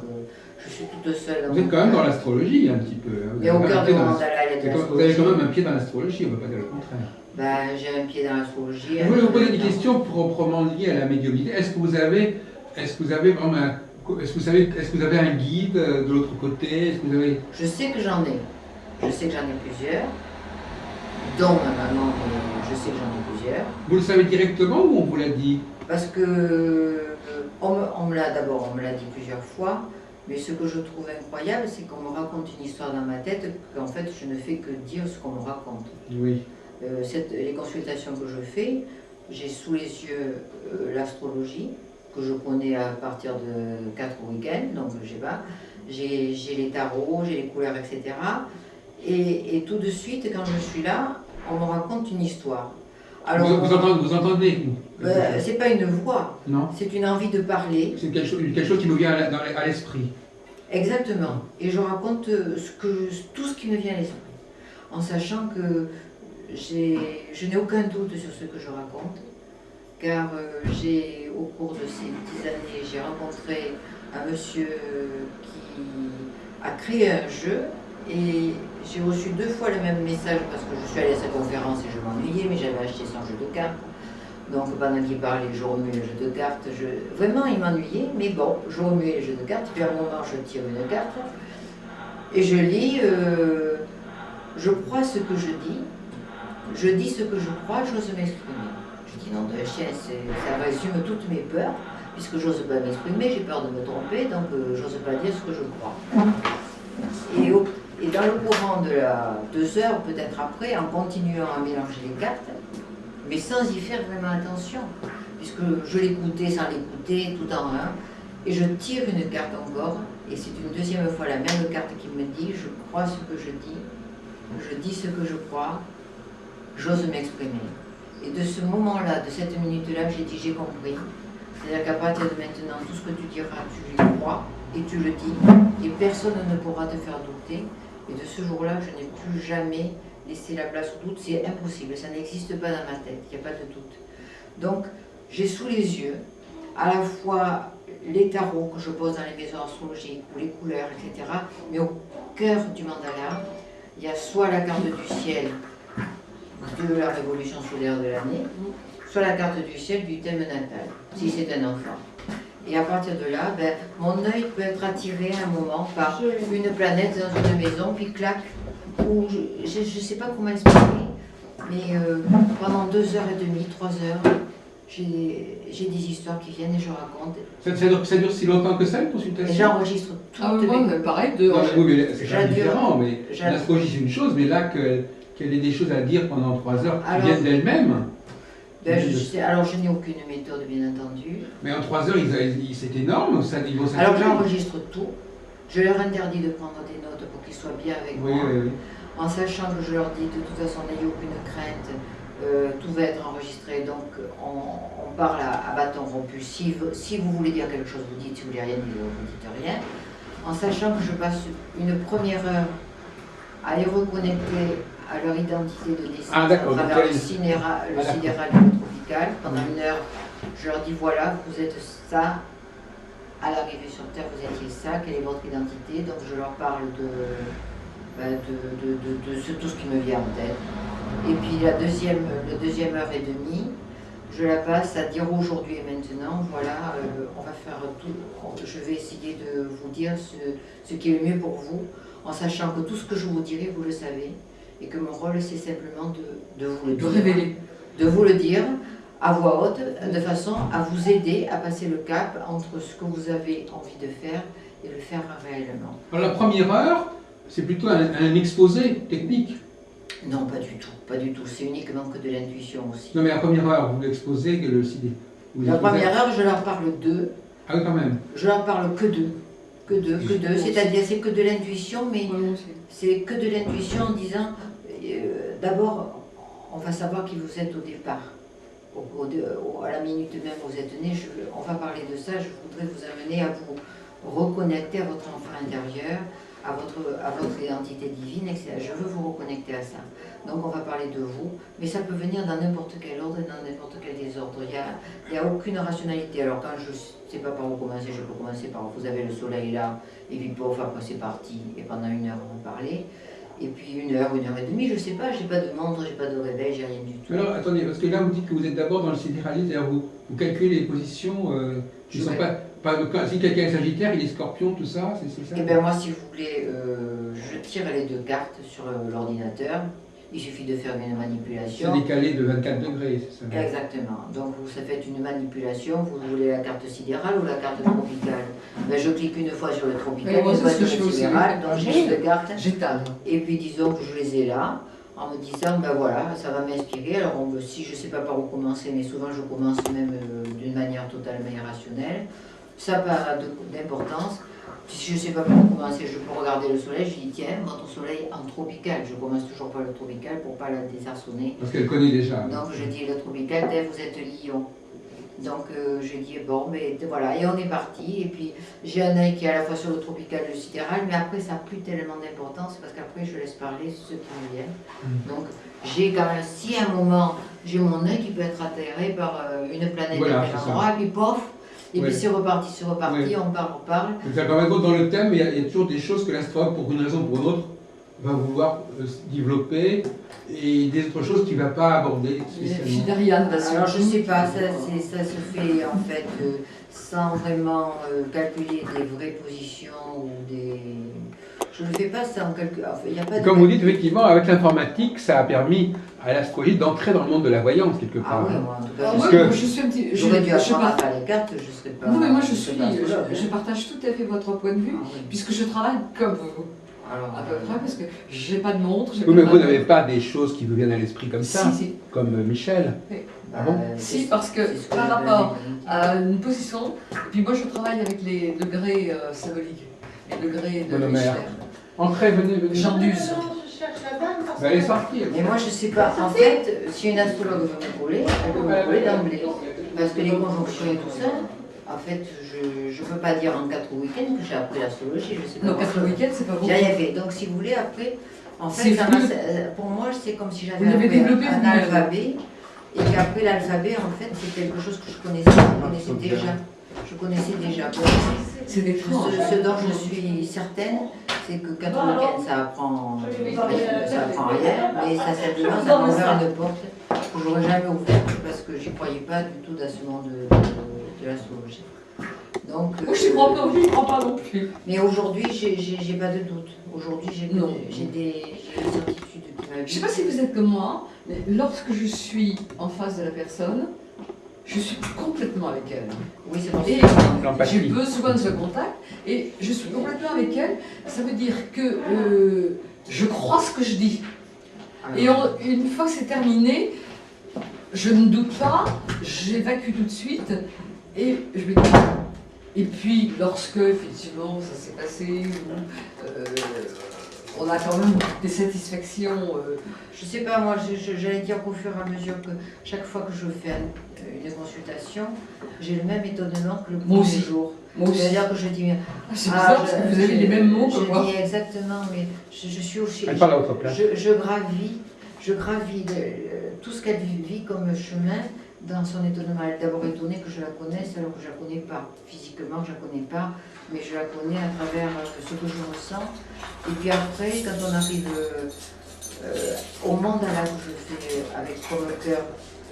je suis toute seule. Vous êtes quand même dans l'astrologie un petit peu. Hein. Mais au cœur du mandala, il y a de Vous avez l'astrologie. quand même un pied dans l'astrologie, on ne peut pas dire le contraire. Ben, j'ai un pied dans l'astrologie. Je voulais vous poser des questions proprement liées à la médiumnité. Est-ce que vous avez vraiment est-ce que vous avez un guide de l'autre côté? Est-ce que vous avez... Je sais que j'en ai. Je sais que j'en ai plusieurs, dont ma maman, mais je sais que j'en ai plusieurs. Vous le savez directement ou on vous l'a dit? Parce que on me l'a dit plusieurs fois, mais ce que je trouve incroyable, c'est qu'on me raconte une histoire dans ma tête, qu'en fait je ne fais que dire ce qu'on me raconte. Oui. Les consultations que je fais, j'ai sous les yeux l'astrologie, que je connais à partir de 4 week-ends, donc je sais pas. J'ai les tarots, j'ai les couleurs, etc. Et tout de suite, quand je suis là, on me raconte une histoire. Alors, vous entendez c'est pas une voix, non, c'est une envie de parler. c'est quelque chose qui nous vient à l'esprit. Exactement. Et je raconte tout ce qui me vient à l'esprit, en sachant que je n'ai aucun doute sur ce que je raconte, car au cours de ces 10 années, j'ai rencontré un monsieur qui a créé un jeu. Et j'ai reçu 2 fois le même message parce que je suis allée à sa conférence et je m'ennuyais, mais j'avais acheté son jeu de cartes. Donc pendant qu'il parlait, je remuais le jeu de cartes. Vraiment, il m'ennuyait, mais bon, je remuais le jeu de cartes. Puis à un moment, je tire une carte et je lis je crois ce que je dis ce que je crois, j'ose m'exprimer. Je dis non, de chien, ça résume toutes mes peurs, puisque j'ose pas m'exprimer, j'ai peur de me tromper, donc j'ose pas dire ce que je crois. Et dans le courant de 2 heures, peut-être après, en continuant à mélanger les cartes, mais sans y faire vraiment attention, puisque je l'écoutais sans l'écouter, tout en un, et je tire une carte encore, et c'est une deuxième fois la même carte qui me dit « je crois ce que je dis ce que je crois, j'ose m'exprimer ». Et de ce moment-là, de cette minute-là, j'ai dit « j'ai compris ». C'est-à-dire qu'à partir de maintenant, tout ce que tu diras, tu y crois, et tu le dis, et personne ne pourra te faire douter. Et de ce jour-là, je n'ai plus jamais laissé la place au doute. C'est impossible, ça n'existe pas dans ma tête, il n'y a pas de doute. Donc, j'ai sous les yeux à la fois les tarots que je pose dans les maisons astrologiques, ou les couleurs, etc. Mais au cœur du mandala, il y a soit la carte du ciel de la révolution solaire de l'année, soit la carte du ciel du thème natal, si c'est un enfant. Et à partir de là, mon œil peut être attiré à un moment par une planète dans une maison, puis clac, ou je ne sais pas comment expliquer, mais pendant 2h30, 3 heures, j'ai des histoires qui viennent et je raconte. Ça dure si longtemps que ça, une consultation? J'enregistre toutes mes... Moi, pareil, de... Non, oui, mais c'est quand même différent, mais j'adore. l'astrologie c'est une chose, mais là qu'elle ait des choses à dire pendant 3 heures qui Alors, viennent d'elle-même. Alors je n'ai aucune méthode, bien entendu. Mais en 3 heures, c'est énorme, ça niveau. Alors j'enregistre tout. Je leur interdis de prendre des notes pour qu'ils soient bien avec moi. Oui. En sachant que je leur dis de toute façon, n'ayez aucune crainte, tout va être enregistré, donc on parle à bâton rompu. Si vous voulez dire quelque chose, vous dites. Si vous voulez rien dire, vous dites rien. En sachant que je passe une première heure à les reconnecter à leur identité de naissance à travers le sidéral et le tropical. Pendant une heure, je leur dis voilà, vous êtes ça. À l'arrivée sur Terre, vous étiez ça, quelle est votre identité? Donc je leur parle de tout ce qui me vient en tête. Et puis la deuxième heure et demie, je la passe à dire aujourd'hui et maintenant, voilà, on va faire tout, je vais essayer de vous dire ce qui est le mieux pour vous, en sachant que tout ce que je vous dirai, vous le savez, et que mon rôle, c'est simplement de vous le dire. De révéler. De vous le dire à voix haute, de façon à vous aider à passer le cap entre ce que vous avez envie de faire et le faire réellement. Dans la première heure, c'est plutôt un exposé technique. Non, pas du tout, pas du tout. C'est uniquement que de l'intuition aussi. Non, mais la première heure, vous l'exposez que le CD. La première heure, je leur parle d'eux. Ah oui, quand même. Je leur parle que d'eux. Que d'eux. C'est-à-dire, c'est que de l'intuition, mais c'est que de l'intuition en disant, d'abord, on va savoir qui vous êtes au départ. À la minute même où vous êtes né, on va parler de ça. Je voudrais vous amener à vous reconnecter à votre enfant intérieur, à votre identité divine, etc. Je veux vous reconnecter à ça. Donc on va parler de vous, mais ça peut venir dans n'importe quel ordre et dans n'importe quel désordre. Il n'y a aucune rationalité. Alors quand je ne sais pas par où commencer, je peux commencer par vous avez le soleil là, et puis pof, après c'est parti, et pendant une heure on va parler. Et puis une heure et demie, je ne sais pas, j'ai pas de montre, j'ai pas de réveil, j'ai rien du tout. Alors attendez, parce que là vous dites que vous êtes d'abord dans le sidéralisme, c'est-à-dire vous calculez les positions qui ne sont pas si quelqu'un est Sagittaire, il est Scorpion, tout ça, c'est ça? Eh bien moi, si vous voulez, je tire les deux cartes sur l'ordinateur. Il suffit de faire une manipulation. C'est décalé de 24 degrés, c'est ça? Exactement. Donc vous faites une manipulation, vous voulez la carte sidérale ou la carte tropicale? Ben, je clique une fois sur le tropical, une fois sur le sidéral, donc j'ai deux cartes. J'étale. Et puis disons que je les ai là, en me disant, ben voilà, ça va m'inspirer. Alors si je ne sais pas par où commencer, mais souvent je commence même d'une manière totalement irrationnelle. Ça n'a pas d'importance. Si je ne sais pas par où commencer, je peux regarder le soleil, je dis tiens, votre soleil en tropical. Je commence toujours par le tropical pour ne pas la désarçonner. Parce qu'elle connaît déjà. Donc je dis le tropical, vous êtes Lion. Donc je dis bon, mais voilà, et on est parti. Et puis j'ai un œil qui est à la fois sur le tropical et le sidéral, mais après ça n'a plus tellement d'importance parce qu'après je laisse parler ceux qui me viennent. Donc j'ai quand même, si à un moment j'ai mon œil qui peut être atterré par une planète à tel endroit, et puis pof. Et puis c'est reparti, on parle. Donc ça permet dans le thème, il y a toujours des choses que l'astrologue, pour une raison ou pour une autre, va vouloir développer, et des autres choses qu'il ne va pas aborder spécialement. Alors je ne sais pas, ça se fait en fait sans vraiment calculer des vraies positions ou des... Je ne le fais pas sans calculer. Enfin, comme vous dites, effectivement, avec l'informatique, ça a permis à l'astrologie d'entrer dans le monde de la voyance, quelque part. Ah oui, moi en tout cas, je suis un petit... J'aurais dû apprendre à faire les cartes, je ne serais pas... Non, mais moi je partage tout à fait votre point de vue, puisque je travaille comme vous. Alors, à peu près, parce que je n'ai pas de montre. Oui, mais vous n'avez pas des choses qui vous viennent à l'esprit comme ça, si. Comme Michel. Oui. Ah bon? Si, parce que par rapport à une position, puis moi je travaille avec les degrés symboliques, les degrés de Richter. Entrez, venez. J'enduze. Je cherche la dame. Vous allez sortir. Mais moi je ne sais pas, en fait, si une astrologue veut me coller, elle peut me coller d'emblée. Parce que les conjonctions et tout ça, en fait, je ne peux pas dire en 4 week-ends que j'ai appris l'astrologie, je sais pas. Non, 4 week-ends, c'est pas bon. J'ai rien fait. Donc si vous voulez, après, en fait, pour moi, c'est comme si j'avais un alphabet, et qu'après l'alphabet, en fait, c'est quelque chose que je connaissais déjà. Je connaissais déjà. C'est des tranches. Ce dont je suis certaine, c'est que 4 week-ends, ça apprend rien, mais ça simplement, ça m'a ouvert une porte que je n'aurais jamais ouverte parce que je n'y croyais pas du tout dans ce monde de l'astrologie. Donc, moi, je ne crois pas non plus. Mais aujourd'hui, j'ai pas de doute. Aujourd'hui, j'ai des certitudes qui m'habitent. Je ne sais pas si vous êtes comme moi, mais lorsque je suis en face de la personne, je suis complètement avec elle. Oui, c'est pour ça. J'ai besoin de ce contact et je suis complètement avec elle. Ça veut dire que je crois ce que je dis. Et une fois que c'est terminé, je ne doute pas, j'évacue tout de suite et je vais dire. Et puis, lorsque effectivement ça s'est passé, on a quand même des satisfactions. Je sais pas, moi j'allais dire qu'au fur et à mesure que chaque fois que je fais une consultation, j'ai le même étonnement que le Moi premier aussi. jour. Moi aussi. C'est-à-dire que je dis, C'est bizarre parce que vous avez les mêmes mots que moi. Je dis exactement, mais je suis aussi. Elle parle à votre place. Je gravis tout ce qu'elle vit comme chemin dans son étonnement. Elle est d'abord étonnée que je la connaisse alors que je ne la connais pas. Physiquement, je ne la connais pas, mais je la connais à travers ce que je ressens. Et puis après, quand on arrive au mandala que je fais avec comme cœur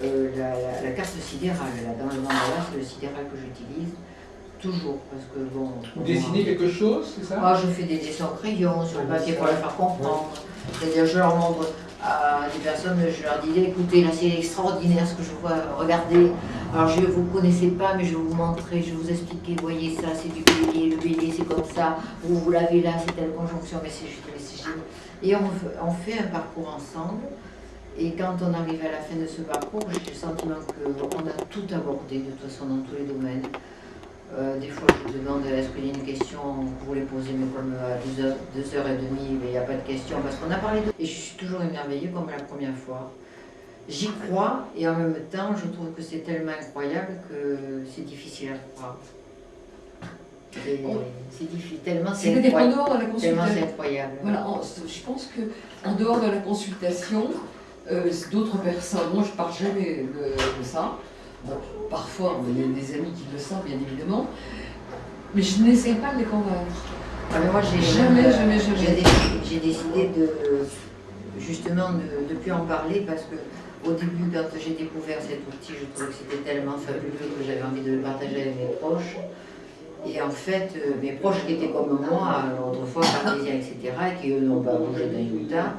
la carte sidérale, là, dans le mandala, c'est le sidéral que j'utilise. Toujours, parce que bon... Vous dessinez quelque chose, c'est ça? Moi, je fais des dessins au crayon, sur le papier pour leur faire comprendre. C'est-à-dire, je leur montre à des personnes, je leur dis, écoutez, là, c'est extraordinaire ce que je vois, regardez. Alors, je ne vous connaissez pas, mais je vais vous montrer, je vais vous expliquer, voyez ça, c'est du bélier, le bélier, c'est comme ça, vous l'avez là, c'est telle conjonction, mais c'est juste, mais c'est génial. Et on fait un parcours ensemble. Et quand on arrive à la fin de ce parcours, j'ai le sentiment qu'on a tout abordé, de toute façon, dans tous les domaines. Des fois, je vous demande est-ce qu'il y a une question que vous voulez poser, mais comme à 2h30, il n'y a pas de question parce qu'on a parlé de. Et je suis toujours émerveillée comme la première fois. J'y crois et en même temps, je trouve que c'est tellement incroyable que c'est difficile à croire. C'est difficile, tellement c'est incroyable. En dehors de la consultation, incroyable. Voilà, je pense qu'en dehors de la consultation, d'autres personnes, moi je ne parle jamais de ça. Bon, parfois, il y a des amis qui le savent, bien évidemment, mais je n'essaie pas de les convaincre. Ah, mais moi, j'ai décidé de, justement, de ne plus en parler parce que au début, quand j'ai découvert cet outil, je trouvais que c'était tellement fabuleux que j'avais envie de le partager avec mes proches. Et en fait, mes proches qui étaient comme moi, autrefois cartésiens, etc., et qui eux n'ont pas bougé d'un iota.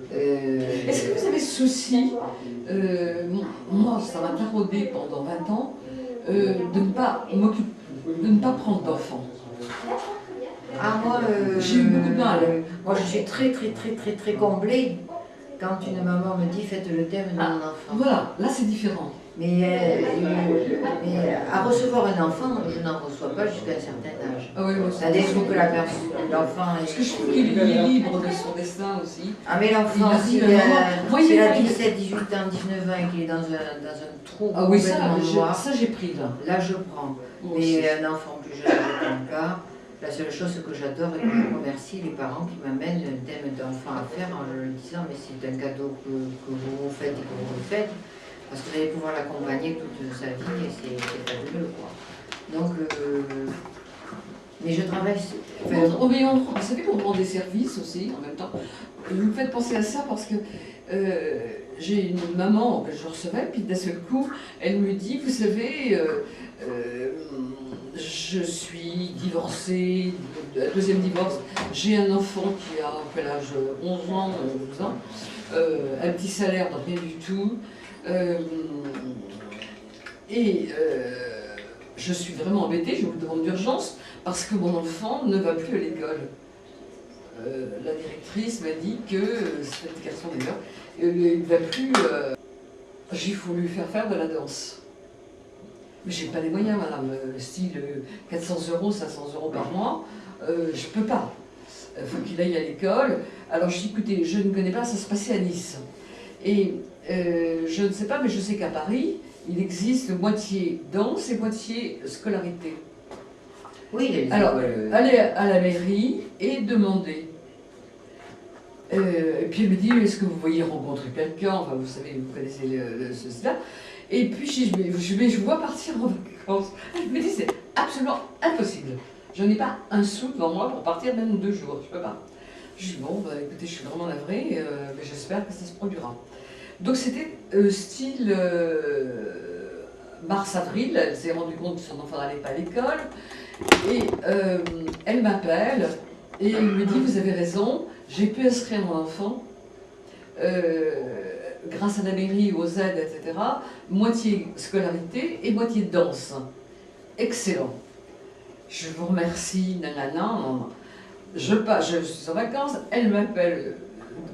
Est-ce que vous avez souci, moi ça m'a taraudé pendant 20 ans, de ne pas prendre d'enfants? Ah moi, j'ai eu beaucoup de mal. Moi je suis très comblée quand une maman me dit faites le thème de mon enfant. Voilà, là c'est différent. Mais à recevoir un enfant, je n'en reçois pas jusqu'à un certain âge. Ah oui, c'est-à-dire que l'enfant... Parce que je trouve qu'il est libre de son destin aussi. Ah mais l'enfant, s'il a 17, 18 ans, 19 ans et qu'il est dans un trou noir, ça j'ai pris là. Là je prends. Mais un enfant plus jeune, je ne prends pas. La seule chose que j'adore et que je remercie les parents qui m'amènent un thème d'enfant à faire en leur disant mais c'est un cadeau que vous faites et que vous le faites. Parce que vous allez pouvoir l'accompagner toute sa vie et c'est fabuleux, quoi. Donc, mais je travaille... Vous savez qu'on rend des services aussi, en même temps. Vous me faites penser à ça parce que j'ai une maman que je recevais, puis d'un seul coup, elle me dit, vous savez, je suis divorcée, un deuxième divorce, j'ai un enfant qui a quel âge, 11 ans, 12 ans, un petit salaire, donc rien du tout. Je suis vraiment embêtée, je vous demande d'urgence, parce que mon enfant ne va plus à l'école. La directrice m'a dit que, c'est un garçon d'ailleurs, il ne va plus... J'ai voulu faire de la danse. Mais j'ai pas les moyens, madame, style 400 €, 500 € par mois, je peux pas. Il faut qu'il aille à l'école. Alors je dis, écoutez, je ne connais pas, ça se passait à Nice. Et je ne sais pas, mais je sais qu'à Paris, il existe moitié danse et moitié scolarité. Oui, alors, allez à la mairie et demandez. Et puis elle me dit, est-ce que vous voyez rencontrer quelqu'un? Enfin, vous savez, vous connaissez cela. Et puis je vois partir en vacances. Elle me dit, c'est absolument impossible. Je n'ai pas un sou devant moi pour partir même 2 jours. Je ne peux pas. Je dis, bon, bah, écoutez, je suis vraiment navrée, mais j'espère que ça se produira. Donc c'était style mars-avril, elle s'est rendue compte que son enfant n'allait pas à l'école, et elle m'appelle, et elle me dit, vous avez raison, j'ai pu inscrire mon enfant, grâce à la mairie, aux aides, etc., moitié scolarité et moitié danse. Excellent. Je vous remercie, nanana. Je suis en vacances, elle m'appelle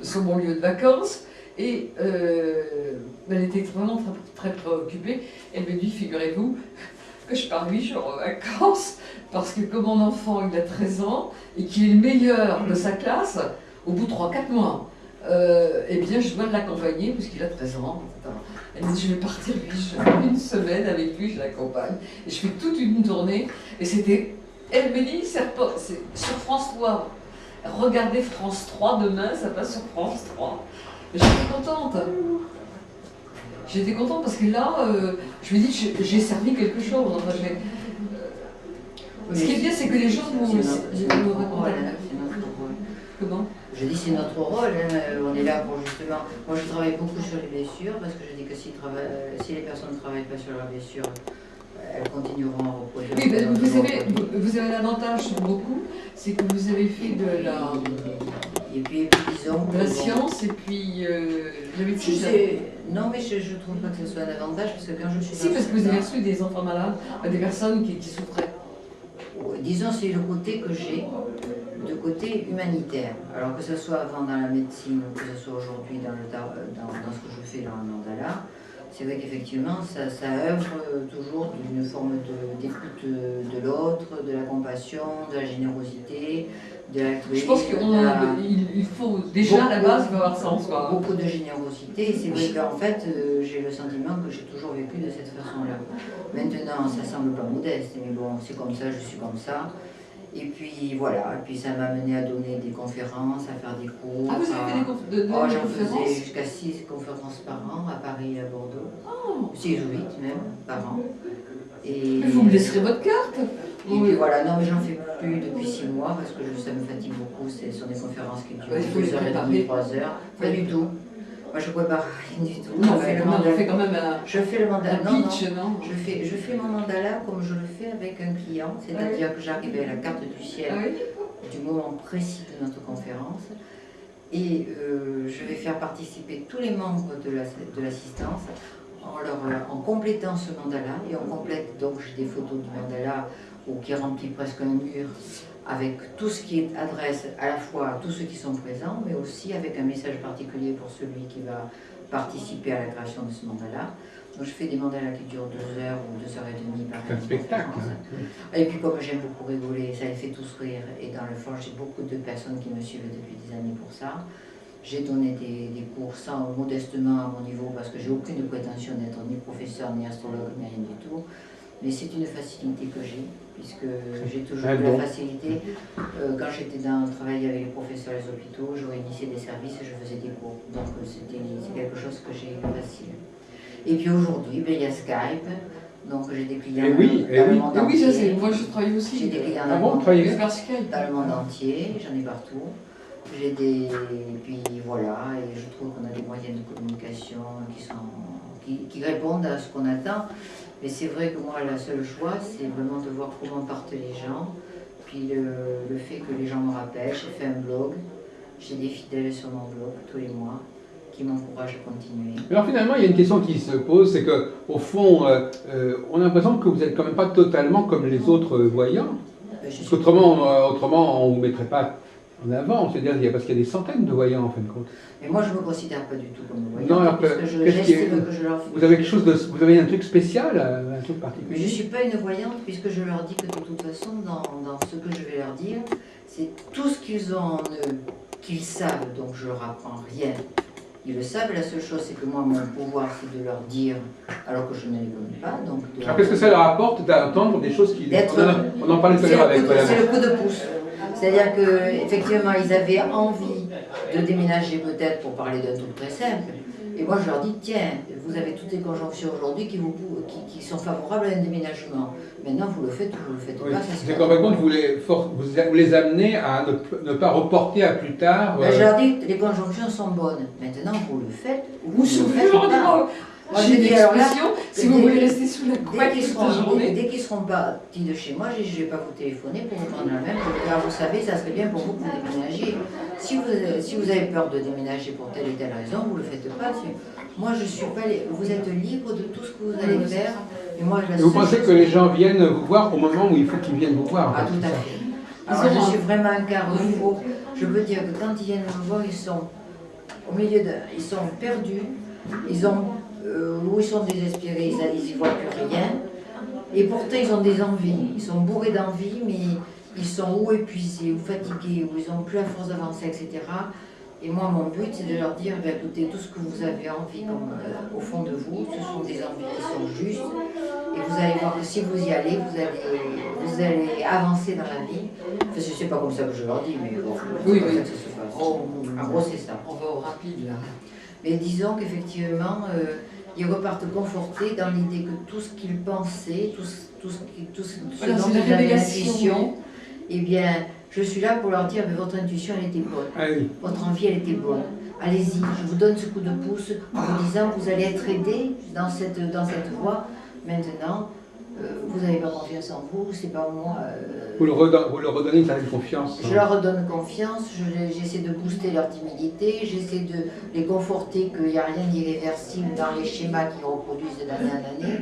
sur mon lieu de vacances, et elle était vraiment très préoccupée. Elle me dit, figurez-vous, que je pars 8 jours en vacances, parce que comme mon enfant il a 13 ans, et qu'il est le meilleur de sa classe, au bout de 3-4 mois, eh bien, je dois l'accompagner, puisqu'il a 13 ans. Elle me dit, je vais partir une semaine avec lui, je l'accompagne. Et je fais toute une tournée. Et c'était, elle me dit, c'est sur France 3. Regardez France 3 demain, ça passe sur France 3. J'étais contente. J'étais contente parce que là, je me dis, j'ai servi quelque chose. Enfin, ce qui est bien, c'est que les gens nous racontent. Comment ? Je dis c'est notre rôle, hein. On est là pour justement. Moi je travaille beaucoup sur les blessures parce que je dis que si les personnes ne travaillent pas sur leurs blessures, elles continueront à reproduire. Oui, ben, vous avez l'avantage sur beaucoup, c'est que vous avez fait de la, et puis disons, de la science et puis la médecine. Non, mais je ne trouve pas que ce soit un avantage parce que quand je suis. Si, parce que vous avez reçu des enfants malades, des personnes qui souffraient. Disons, c'est le côté que j'ai, de côté humanitaire. Alors que ce soit avant dans la médecine ou que ce soit aujourd'hui dans ce que je fais dans le mandala, c'est vrai qu'effectivement, ça œuvre toujours d'une forme d'écoute de l'autre, de la compassion, de la générosité, de l'altruisme. Je pense qu'il faut déjà à la base avoir ça en soi. Beaucoup de générosité. Et c'est vrai qu'en fait, j'ai le sentiment que j'ai toujours vécu de cette façon-là. Maintenant, ça semble pas modeste, mais bon, c'est comme ça, je suis comme ça. Et puis voilà, et puis ça m'a amené à donner des conférences, à faire des cours. Ah, vous avez fait des conférences? J'en faisais jusqu'à 6 conférences par an, à Paris et à Bordeaux. 6 ou 8 même, par an. Et... Mais vous me laisserez votre carte. Et puis voilà, non mais j'en fais plus depuis 6 mois parce que ça me fatigue beaucoup, ce sont des conférences qui durent 2h30, 3 heures. Pas du tout. Moi je ne prépare rien du tout. Non, on fait quand même je fais le mandala. un pitch, non. Je fais mon mandala comme je le fais avec un client, c'est-à-dire que j'arrive à la carte du ciel du moment précis de notre conférence et je vais faire participer tous les membres de l'assistance en complétant ce mandala et on complète, donc j'ai des photos du mandala qui remplit presque un mur avec tout ce qui adresse à la fois à tous ceux qui sont présents, mais aussi avec un message particulier pour celui qui va participer à la création de ce mandala. Donc je fais des mandalas qui durent 2 heures ou 2h30 par un spectacle. Et puis comme j'aime beaucoup rigoler, ça les fait tous rire. Et dans le fond, j'ai beaucoup de personnes qui me suivent depuis des années pour ça. J'ai donné des cours sans modestement à mon niveau, parce que j'ai aucune prétention d'être ni professeur, ni astrologue, ni rien du tout. Mais c'est une facilité que j'ai, puisque j'ai toujours eu la facilité. Quand j'étais travailler avec les professeurs des hôpitaux, je réunissais des services et je faisais des cours. Donc c'est quelque chose que j'ai facile. Et puis aujourd'hui, il y a Skype, donc j'ai des clients dans le monde entier. Oui, moi je travaille aussi. J'ai des clients dans le monde entier, j'en ai partout. Puis voilà, et je trouve qu'on a des moyens de communication qui répondent à ce qu'on attend. Mais c'est vrai que moi, la seule joie, c'est vraiment de voir comment partent les gens. Puis le fait que les gens me rappellent, j'ai fait un blog, j'ai des fidèles sur mon blog tous les mois qui m'encouragent à continuer. Alors finalement, il y a une question qui se pose, c'est qu'au fond, on a l'impression que vous n'êtes quand même pas totalement comme les autres voyants. Parce qu'autrement, on ne vous mettrait pas en avant, c'est-à-dire parce qu'il y a des centaines de voyants en fin de compte. Mais moi, je ne me considère pas du tout comme voyant. Non, alors vous avez quelque chose vous avez un truc spécial, un truc particulier. Mais je ne suis pas une voyante puisque je leur dis que de toute façon, dans ce que je vais leur dire, c'est tout ce qu'ils ont en eux, qu'ils savent, donc je leur apprends rien. Ils le savent, la seule chose c'est que moi, mon pouvoir, c'est de leur dire, alors que je ne les connais pas. Alors qu'est-ce que ça leur apporte d'entendre des choses qui... On en parlait tout à l'heure avec Madame. C'est le coup de pouce. C'est-à-dire qu'effectivement, ils avaient envie de déménager peut-être pour parler d'un truc très simple. Et moi, je leur dis, tiens, vous avez toutes les conjonctions aujourd'hui qui sont favorables à un déménagement. Maintenant, vous le faites ou vous ne le faites pas. C'est qu'en fin de compte, vous les amenez à ne pas reporter à plus tard. Je leur dis, les conjonctions sont bonnes. Maintenant, vous le faites ou vous ne le faites pas. J'ai une expression, si vous voulez rester sous la couette toute la journée. Dès qu'ils ne seront partis de chez moi, je ne vais pas vous téléphoner pour vous prendre la main. Car vous savez, ça serait bien pour vous que vous déménagiez. Si vous avez peur de déménager pour telle et telle raison, vous ne le faites pas. Moi, je suis pas. Vous êtes libre de tout ce que vous allez faire. Et moi, vous pensez que les gens viennent vous voir au moment où il faut qu'ils viennent vous voir? Ah, tout à fait. Alors, je suis vraiment un cas nouveau. Je veux dire que quand ils viennent me voir, ils sont au milieu ils sont perdus. Où ils sont désespérés, ils n'y voient plus rien. Et pourtant, ils ont des envies. Ils sont bourrés d'envie, mais ils sont ou épuisés, ou fatigués, ou ils n'ont plus la force d'avancer, etc. Et moi, mon but, c'est de leur dire, ben, écoutez, tout ce que vous avez envie au fond de vous, ce sont des envies qui sont justes. Et vous allez voir que si vous y allez, vous allez avancer dans la vie. Enfin, je ne sais pas comme ça que je leur dis, mais bon, Oui, c'est comme oui. ça que ça se passe. Oh, En gros, c'est ça. on va au rapide là. Mais disons qu'effectivement, ils repartent confortés dans l'idée que tout ce qu'ils pensaient, tout ce Voilà, dont c'est la ils avaient révélation, l'intuition, eh bien, je suis là pour leur dire, mais votre intuition, elle était bonne. Ah oui. Votre envie, elle était bonne. Allez-y, je vous donne ce coup de pouce en vous disant, vous allez être aidé dans cette voie. Maintenant, vous n'avez pas confiance en vous, c'est pas moi. Vous leur redonnez une certaine confiance. Je leur redonne confiance, j'essaie de booster leur timidité, j'essaie de les conforter qu'il n'y a rien d'irréversible dans les schémas qu'ils reproduisent d'année en année.